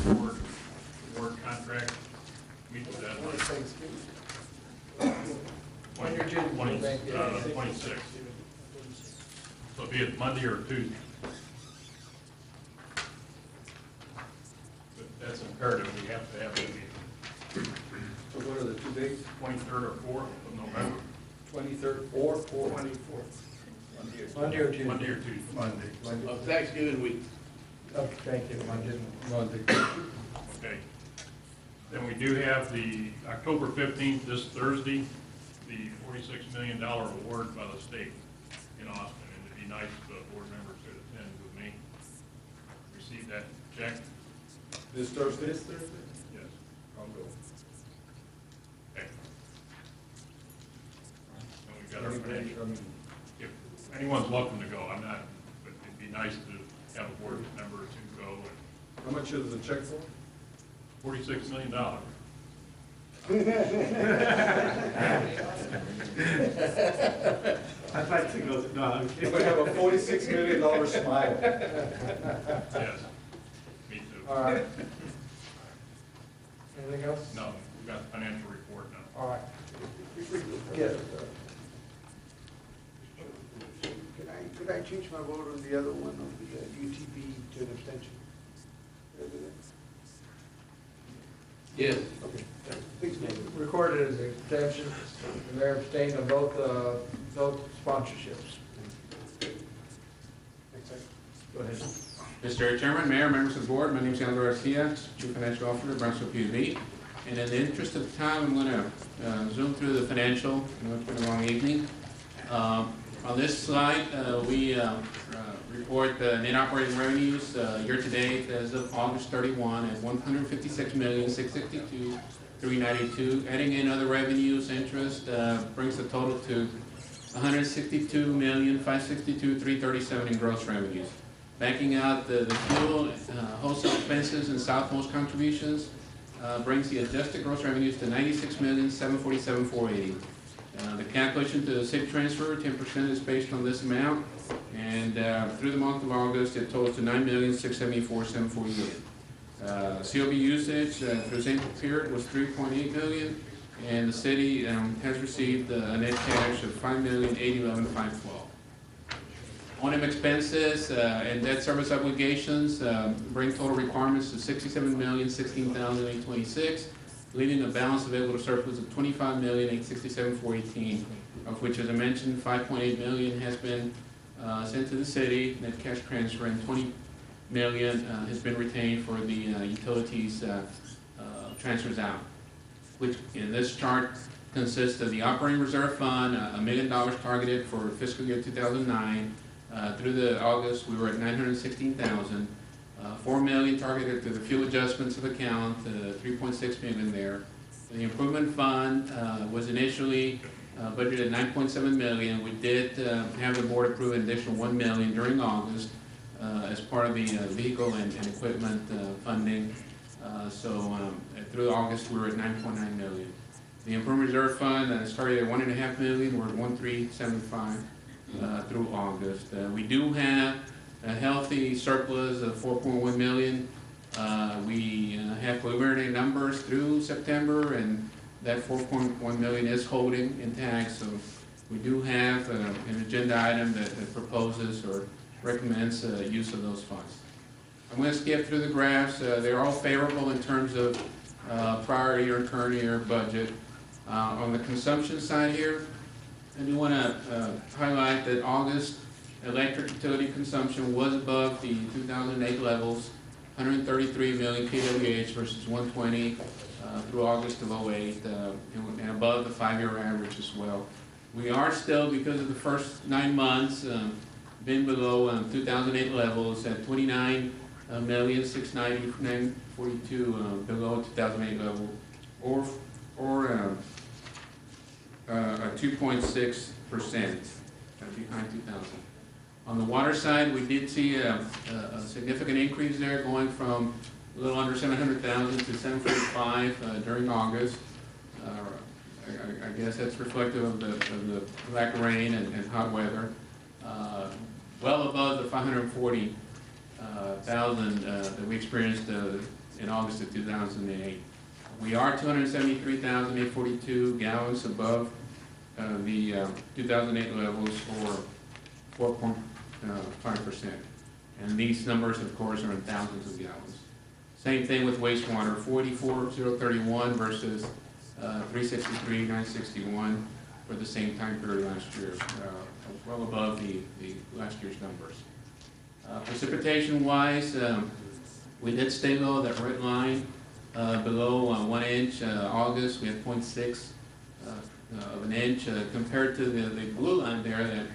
Board contract. Meet with that When you're choosing, 26th. So it'll be it Monday or Tuesday. But that's imperative, we have to have a meeting. So what are the two dates? 23rd or 4th of November. 23rd or 4th? 24th. Monday or Tuesday? Monday or Tuesday. Monday. Of Thanksgiving week. Okay, thank you, Monday. Monday. Okay. Then we do have the October 15th, this Thursday, the $46 million award by the state in Austin. And it'd be nice if the board members could attend with me. Receive that check? This Thursday? Yes. I'll go. Okay. And we've got our financial. If anyone's welcome to go, I'm not, but it'd be nice to have a board member to go. How much is the check for? $46 million. I'd like to go, no, I'm kidding. We have a $46 million smile. Yes. Me too. All right. Anything else? No, we've got the financial report now. All right. Yes. Could I change my vote on the other one, on the UTP to an abstention? Yes. Okay, please name it. Recorded as an abstention. The mayor abstained on both sponsorships. Go ahead. Mr. Chairman, Mayor, members of the board, my name is Aldo Garcia, Chief Financial Officer of Brownsville PUB. And in the interest of time, I'm going to zoom through the financial. I know it's been a long evening. On this slide, we report the net operating revenues year-to-date as of August 31 at $156,662,392. Adding in other revenues, interest brings the total to $162,562,337 in gross revenues. Backing out the fuel, wholesale expenses, and Southmost contributions brings the adjusted gross revenues to $96,747,480. The calculation to the city transfer, 10% is based on this amount, and through the month of August, it totals to $9,674,748. COB usage for the same period was $3.8 million, and the city has received a net cash of $5,080,11,512. O&M expenses and debt service obligations bring total requirements to $67,016,826, leaving a balance available to surplus of $25,867,418, of which, as I mentioned, $5.8 million has been sent to the city, net cash transfer, and $20 million has been retained for the utilities transfers out, which in this chart consists of the operating reserve fund, $1 million targeted for fiscal year 2009. Through the August, we were at $916,000. $4 million targeted to the fuel adjustments of account, $3.6 million there. The improvement fund was initially budgeted at $9.7 million. We did have the board approve an additional $1 million during August. as part of the vehicle and equipment funding. Through August, we were at 9.9 million. The improvement reserve fund started at 1.5 million. We're at 1.375 through August. We do have a healthy surplus of 4.1 million. We have preliminary numbers through September, and that 4.1 million is holding intact. So we do have an agenda item that proposes or recommends use of those funds. I'm going to skip through the graphs. They're all favorable in terms of prior year and current year budget. On the consumption side here, I do want to highlight that August electric utility consumption was above the 2008 levels, 133 million kWh versus 120 through August of 2008, and above the 5-year average as well. We are still, because of the first 9 months, been below 2008 levels at 29,690,942 below 2008 level, or a 2.6% behind 2000. On the water side, we did see a significant increase there, going from a little under 700,000 to 745 during August. I guess that's reflective of the lack of rain and hot weather. Well above the 540,000 that we experienced in August of 2008. We are 273,842 gallons above the 2008 levels, or 4.5%. And these numbers, of course, are in thousands of gallons. Same thing with wastewater, 44,031 versus 363,961 for the same time period last year, well above the last year's numbers. Precipitation-wise, we did stay below that red line, below 1 inch. August, we had 0.6 of an inch, compared to the blue line there. That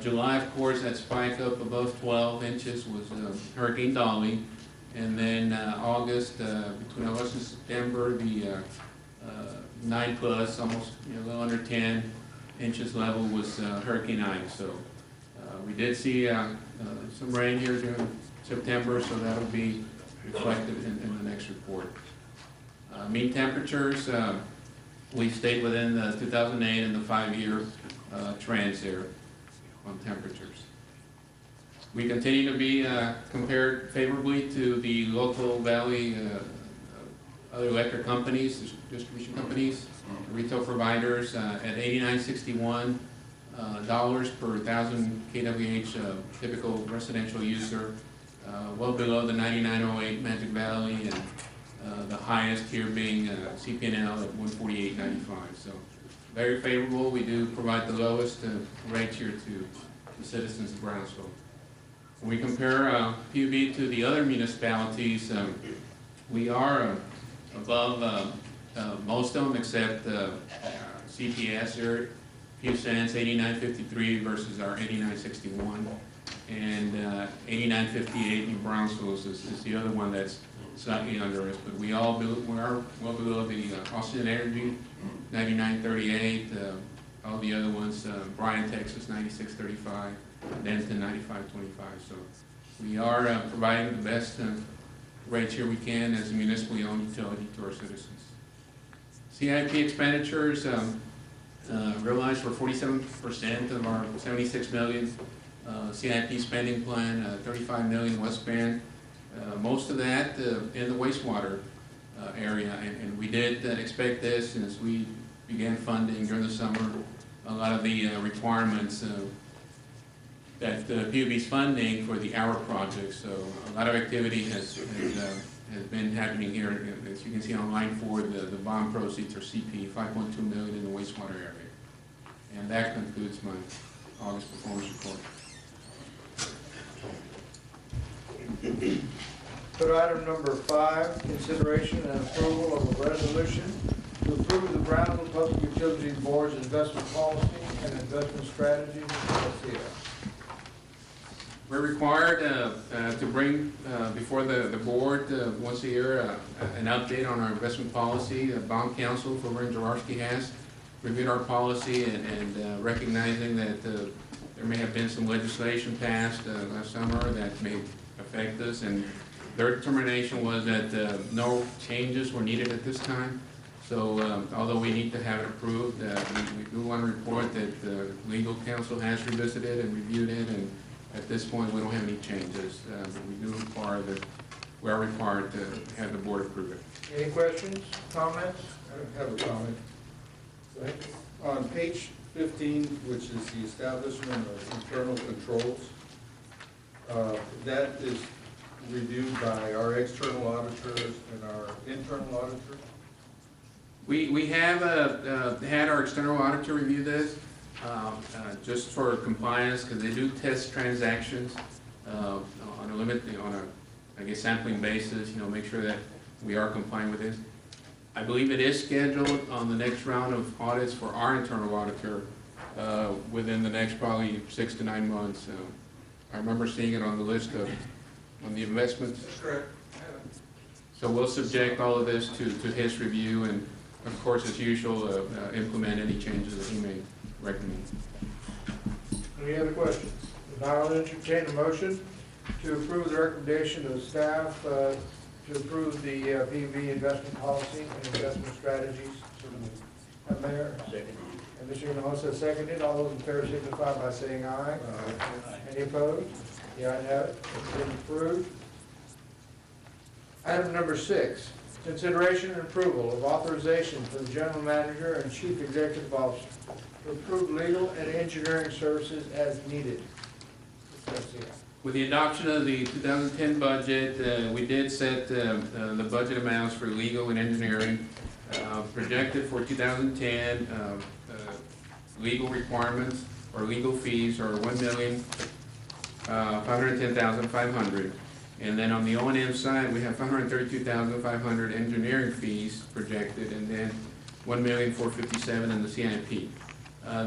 July, of course, that spike up above 12 inches was Hurricane Dolly, and then August, between August and September, the 9+, almost a little under 10 inches level was Hurricane Ike. So we did see some rain here during September, so that'll be reflected in the next report. Mean temperatures, we stayed within the 2008 and the 5-year trends there on temperatures. We continue to be compared favorably to the local valley other electric companies, distribution companies, retail providers at $89.61 per 1,000 kWh typical residential user, well below the 99.08 Magic Valley, and the highest here being CP&L at 148.95. So very favorable. We do provide the lowest rates here to the citizens of Brownsville. When we compare PUB to the other municipalities, we are above most of them except CPS here, a few cents, 89.53 versus our 89.61, and 89.58 in Brownsville is the other one that's slightly under us, but we are well below the Austin Energy, 99.38, all the other ones, Bryan, Texas, 96.35, Denton, 95.25. So we are providing the best rates here we can as a municipally owned utility to our citizens. CIP expenditures realized for 47% of our 76 million CIP spending plan, 35 million West Bend. Most of that in the wastewater area, and we did expect this as we began funding during the summer. A lot of the requirements that PUB's funding for the hour project, so a lot of activity has been happening here. As you can see on line 4, the bond proceeds are CP, 5.2 million in the wastewater area. And that concludes my August performance report. Go to item number 5, consideration and approval of a resolution to approve the Brownsville Public Utilities Board's investment policy and investment strategy. We're required to bring before the board once a year an update on our investment policy. Bond counsel for Ren Jaworski has reviewed our policy and recognizing that there may have been some legislation passed last summer that may affect us, and their determination was that no changes were needed at this time. So although we need to have it approved, we do want to report that the legal counsel has revisited and reviewed it, and at this point, we don't have any changes. But we do require that, we are required to have the board approve it. Any questions, comments? I have a comment. On page 15, which is the establishment of internal controls, that is reviewed by our external auditors and our internal auditors. We have had our external auditor review this, just for compliance, because they do test transactions on a I guess, sampling basis, make sure that we are complying with this. I believe it is scheduled on the next round of audits for our internal auditor within the next probably 6 to 9 months. I remember seeing it on the list on the investments. That's correct. So we'll subject all of this to his review, and of course, as usual, implement any changes that he may recommend. Any other questions? If not, I'll entertain a motion to approve the recommendation of staff to approve the PUB investment policy and investment strategies. Mayor? Second. And Mr. Hinojosa seconded. All those in favor signify by saying aye. Aye. Any opposed? The ayes have it. It's been approved. Item number 6, consideration and approval of authorization for the general manager and chief executive officer to approve legal and engineering services as needed. With the adoption of the 2010 budget, we did set the budget amounts for legal and engineering. Projected for 2010, legal requirements or legal fees are $1,510,500. And then on the O&M side, we have $532,500 engineering fees projected, and then $1,457,000 in the CIP.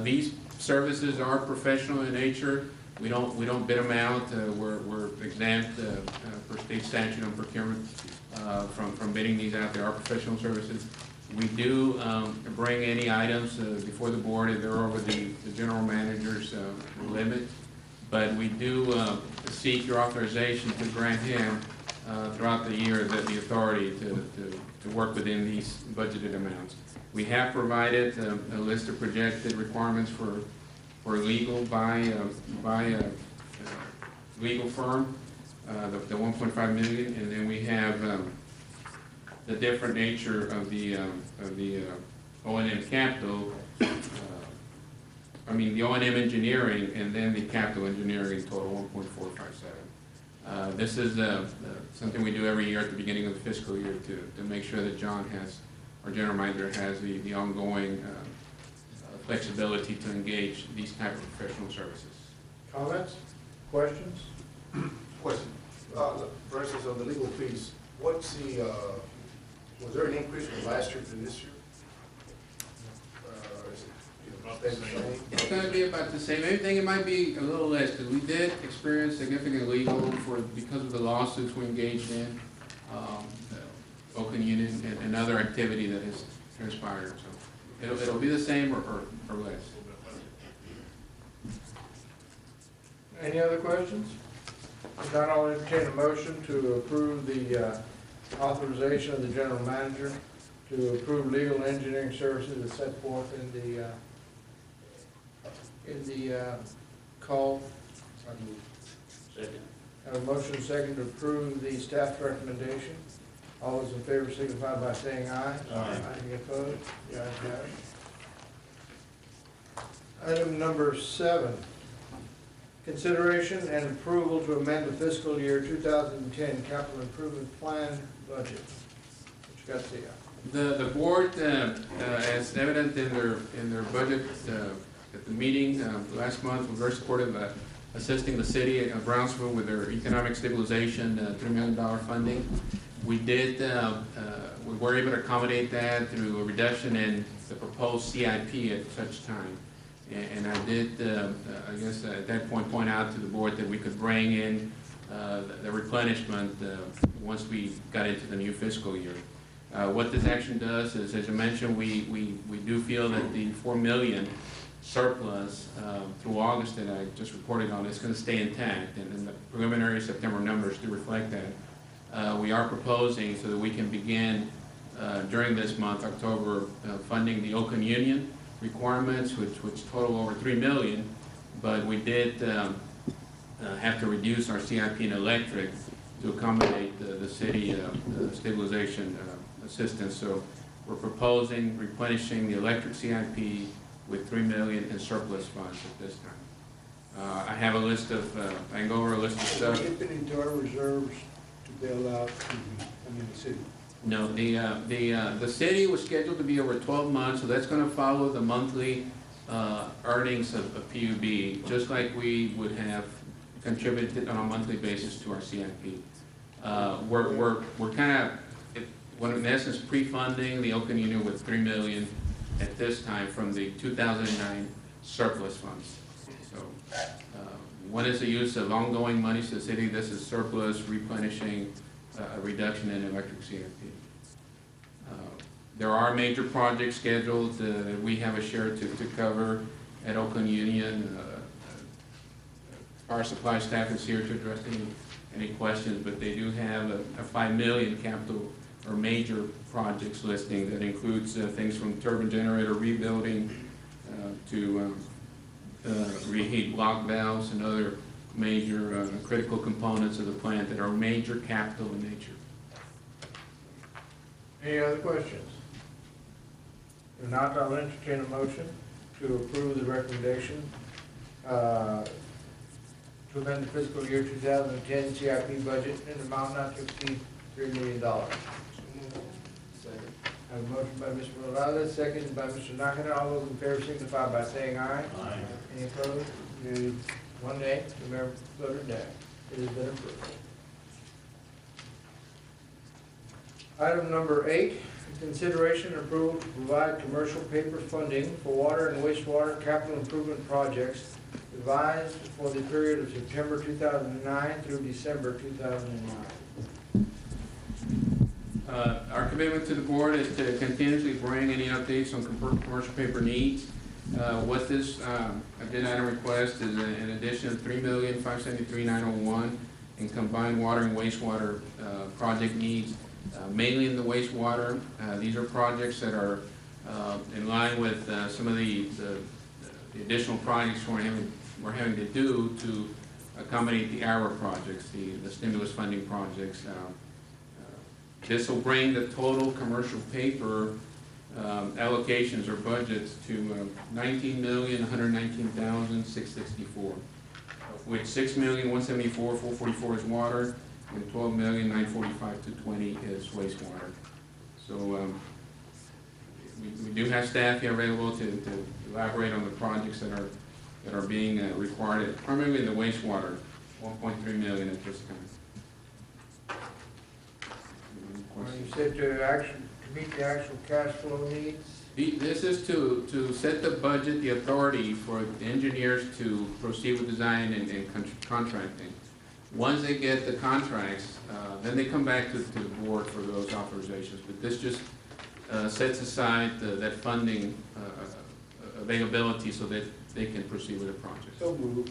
These services are professional in nature. We don't bid them out. We're exempt per state statute on procurement from bidding these out. They are professional services. We do bring any items before the board if they're over the general manager's limit. But we do seek your authorization to grant him throughout the year the authority to work within these budgeted amounts. We have provided a list of projected requirements for legal by a legal firm, the 1.5 million, and then we have the different nature of the O&M capital. The O&M engineering, and then the capital engineering total 1.457. This is something we do every year at the beginning of the fiscal year to make sure that John has, our general manager has the ongoing flexibility to engage these type of professional services. Comments? Questions? Question. For instance, on the legal fees, what's the, was there an increase from last year to this year? Is it About the same. It's going to be about the same. Anything, it might be a little less, because we did experience significant legal because of the lawsuits we engaged in, the Oakland Unit, and other activity that has transpired. So it'll be the same or less. Any other questions? If not, I'll entertain a motion to approve the authorization of the general manager to approve legal and engineering services as set forth in the call. Second. Have a motion and second to approve the staff's recommendation. All those in favor signify by saying aye. Aye. Any opposed? The ayes have it. Item number 7, consideration and approval to amend the fiscal year 2010 capital improvement plan budget. What you got to see? The board, as evident in their budget at the meeting last month, was very supportive of assisting the city of Brownsville with their economic stabilization $3 million funding. We were able to accommodate that through a reduction in the proposed CIP at such time. And I did, I guess at that point out to the board that we could bring in the replenishment once we got into the new fiscal year. What this action does is, as you mentioned, we do feel that the $4 million surplus through August that I just reported on, it's going to stay intact, and the preliminary September numbers do reflect that. We are proposing so that we can begin during this month, October, funding the Oakland Union requirements, which total over $3 million, but we did have to reduce our CIP in electric to accommodate the city stabilization assistance. So we're proposing replenishing the electric CIP with $3 million in surplus funds at this time. I have a list of, I can go over a list of stuff. Dip it into our reserves to bail out, the city. No, the city was scheduled to be over 12 months, so that's gonna follow the monthly earnings of PUB, just like we would have contributed on a monthly basis to our CIP. We're kind of, in essence, pre-funding the Oakland Union with $3 million at this time from the 2009 surplus funds. So, one is the use of ongoing monies to the city. This is surplus replenishing a reduction in electric CIP. There are major projects scheduled that we have a share to cover at Oakland Union. Our supply staff is here to address any questions, but they do have a $5 million capital or major projects listing that includes things from turbine generator rebuilding to reheat block valves and other major critical components of the plant that are major capital in nature. Any other questions? If not, I'll entertain a motion to approve the recommendation to amend the fiscal year 2010 CIP budget in an amount not to exceed $3 million. Second. I have a motion by Mr. Morales, seconded by Mr. Nakano. All those in favor signify by saying aye. Aye. Any opposed? One nay. The mayor voted nay. It has been approved. Item number 8, consideration and approval to provide commercial paper funding for water and wastewater capital improvement projects devised for the period of September 2009 through December 2009. Our commitment to the board is to continuously bring any updates on commercial paper needs. What this agenda item request is an addition of $3,573,901 in combined water and wastewater project needs, mainly in the wastewater. These are projects that are in line with some of the additional projects we're having to do to accommodate the ARA projects, the stimulus funding projects. This will bring the total commercial paper allocations or budgets to $19,119,664, of which $6,174,444 is water and $12,945,220 is wastewater. So we do have staff here available to elaborate on the projects that are being required, primarily in the wastewater, $1.3 million at this time. You said to meet the actual cash flow needs? This is to set the budget, the authority for the engineers to proceed with design and contracting. Once they get the contracts, then they come back to the board for those authorizations. But this just sets aside that funding availability so that they can proceed with the project. So moved.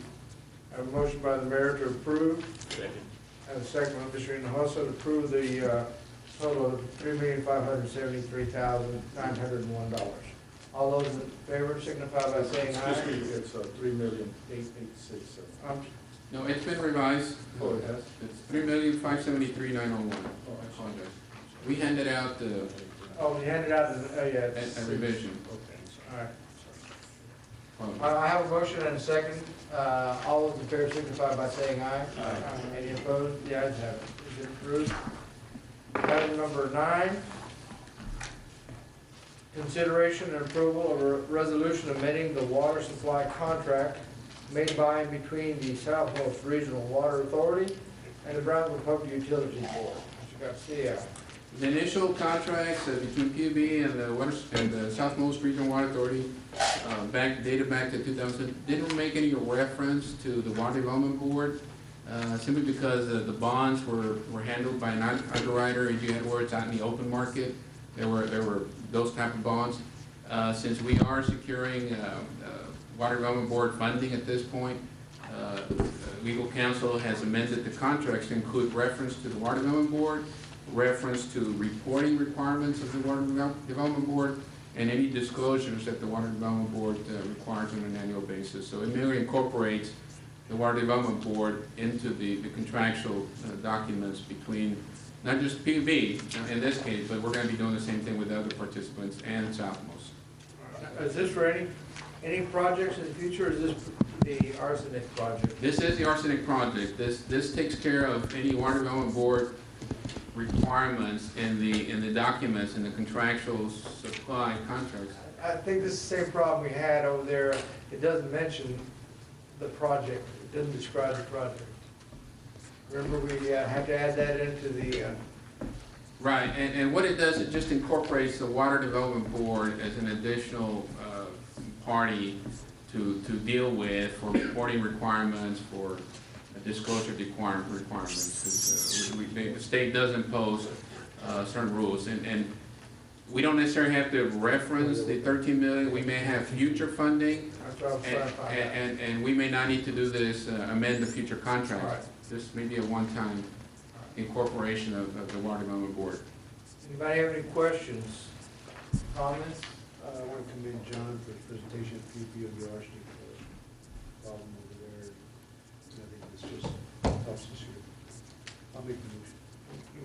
I have a motion by the mayor to approve. Second. And a second by Mr. Hinojosa to approve the total of $3,573,901. All those in favor signify by saying aye. Excuse me, it's $3,886,700. No, it's been revised. Oh, it has? It's $3,573,901. Oh, I apologize. We handed out Oh, you handed out, yeah. a revision. Okay. All right. I have a motion and a second. All those in favor signify by saying aye. Aye. Any opposed? The ayes have it. Is it approved? Item number 9, consideration and approval of a resolution amending the water supply contract made by and between the Southmost Regional Water Authority and the Brownsville Public Utilities Board. Mr. Garcia. The initial contracts between PUB and the Southmost Regional Water Authority dated back to 2000 didn't make any reference to the Water Development Board, simply because the bonds were handled by an underwriter, E.G. Edwards, out in the open market. There were those type of bonds. Since we are securing Water Development Board funding at this point. Legal counsel has amended the contracts to include reference to the Water Development Board, reference to reporting requirements of the Water Development Board, and any disclosures that the Water Development Board requires on an annual basis. So it merely incorporates the Water Development Board into the contractual documents between not just PV in this case, but we're going to be doing the same thing with other participants and Southmost. Is this for any projects in the future, or is this the arsenic project? This is the arsenic project. This takes care of any Water Development Board requirements in the documents, in the contractual supply contracts. I think this is the same problem we had over there. It doesn't mention the project, it doesn't describe the project. Remember, we had to add that into the, Right, and what it does, it just incorporates the Water Development Board as an additional party to deal with for reporting requirements, for disclosure requirements. The state does impose certain rules, and we don't necessarily have to reference the 13 million. We may have future funding, and we may not need to do this, amend the future contract. This may be a one-time incorporation of the Water Development Board. anybody have any questions, comments? I want to commend John for his presentation of PUP of the arsenic problem over there. And I think it's just helps us here. I'll make the motion.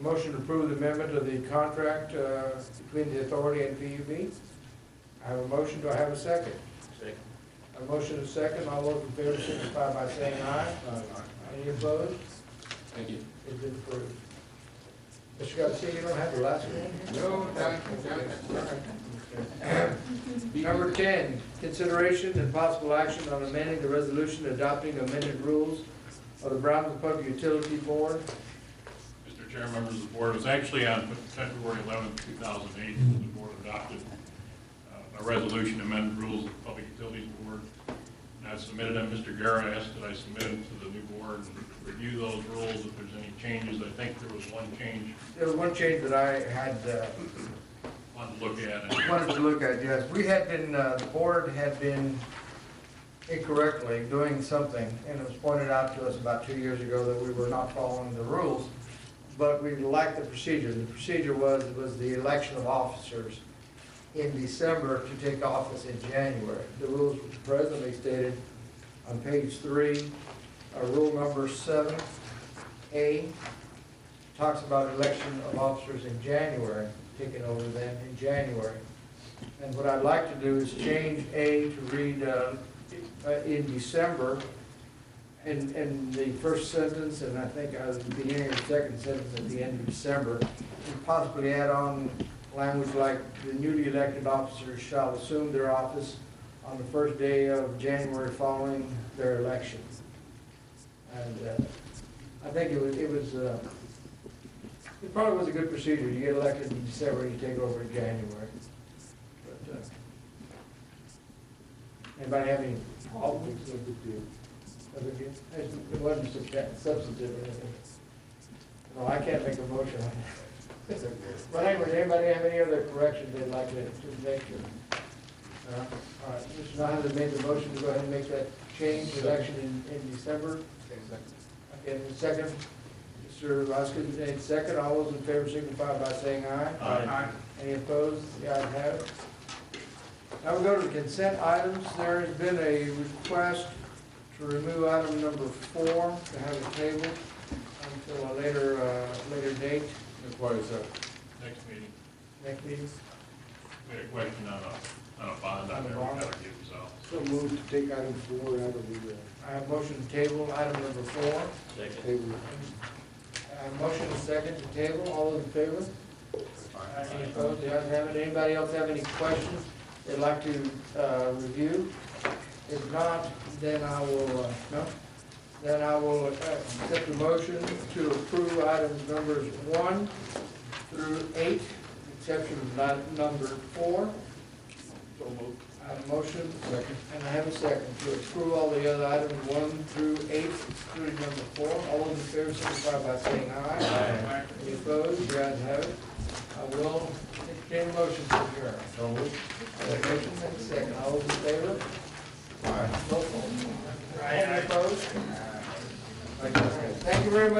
Motion to approve the amendment of the contract between the authority and PUB. I have a motion, do I have a second? Second. A motion and a second, all those in favor signify by saying aye. Any opposed? Thank you. It's been approved. Mr. Garcia, you don't have the last one? No, Number 10, consideration and possible action on amending the resolution adopting amended rules of the Brownsville Public Utility Board. Mr. Chair, members of the board, it was actually on February 11, 2008, the board adopted a resolution amended rules of the Public Utilities Board. And I submitted them. Mr. Guerra asked that I submit them to the new board and review those rules if there's any changes. I think there was one change There was one change that I had I wanted to look at. wanted to look at, yes. We had been, the board had been incorrectly doing something, and it was pointed out to us about 2 years ago that we were not following the rules, but we liked the procedure. The procedure was the election of officers in December to take office in January. The rules presently stated on page 3, rule number 7A, talks about election of officers in January, taking over then in January. And what I'd like to do is change A to read in December in the first sentence, and I think at the beginning of the second sentence at the end of December, and possibly add on language like the newly elected officers shall assume their office on the first day of January following their election. And I think it probably was a good procedure. You get elected in December, you take over in January. But, anybody have any problems? It's a good deal. It wasn't substantive or anything. No, I can't make a motion on that. But anyway, anybody have any other corrections they'd like to make? All right, Mr. Nahas made the motion to go ahead and make that change, election in December. Okay, the second, Mr. Vasquez made second. All those in favor signify by saying aye. Aye. Any opposed? The ayes have it. Now we go to the consent items. There has been a request to remove item number 4, to have it tabled until a later date. Why is that? Next meeting, Next meeting. we had a question on a bond on there, we gotta get resolved. So move to take item 4 out of the, I have motion to table item number 4. Second. table. I have motion and second to table. All those in favor? Any opposed? The ayes have it. Anybody else have any questions they'd like to review? If not, then I will, Then I will accept the motion to approve items numbers 1 through 8, exception of number 4. So moved. I have a motion, and I have a second to approve all the other items 1 through 8, excluding number 4. All those in favor signify by saying aye. Aye. Any opposed? The ayes have it. I will entertain a motion to adjourn. So moved. I have a motion and a second. All those in favor? Aye. Any opposed? Thank you very much.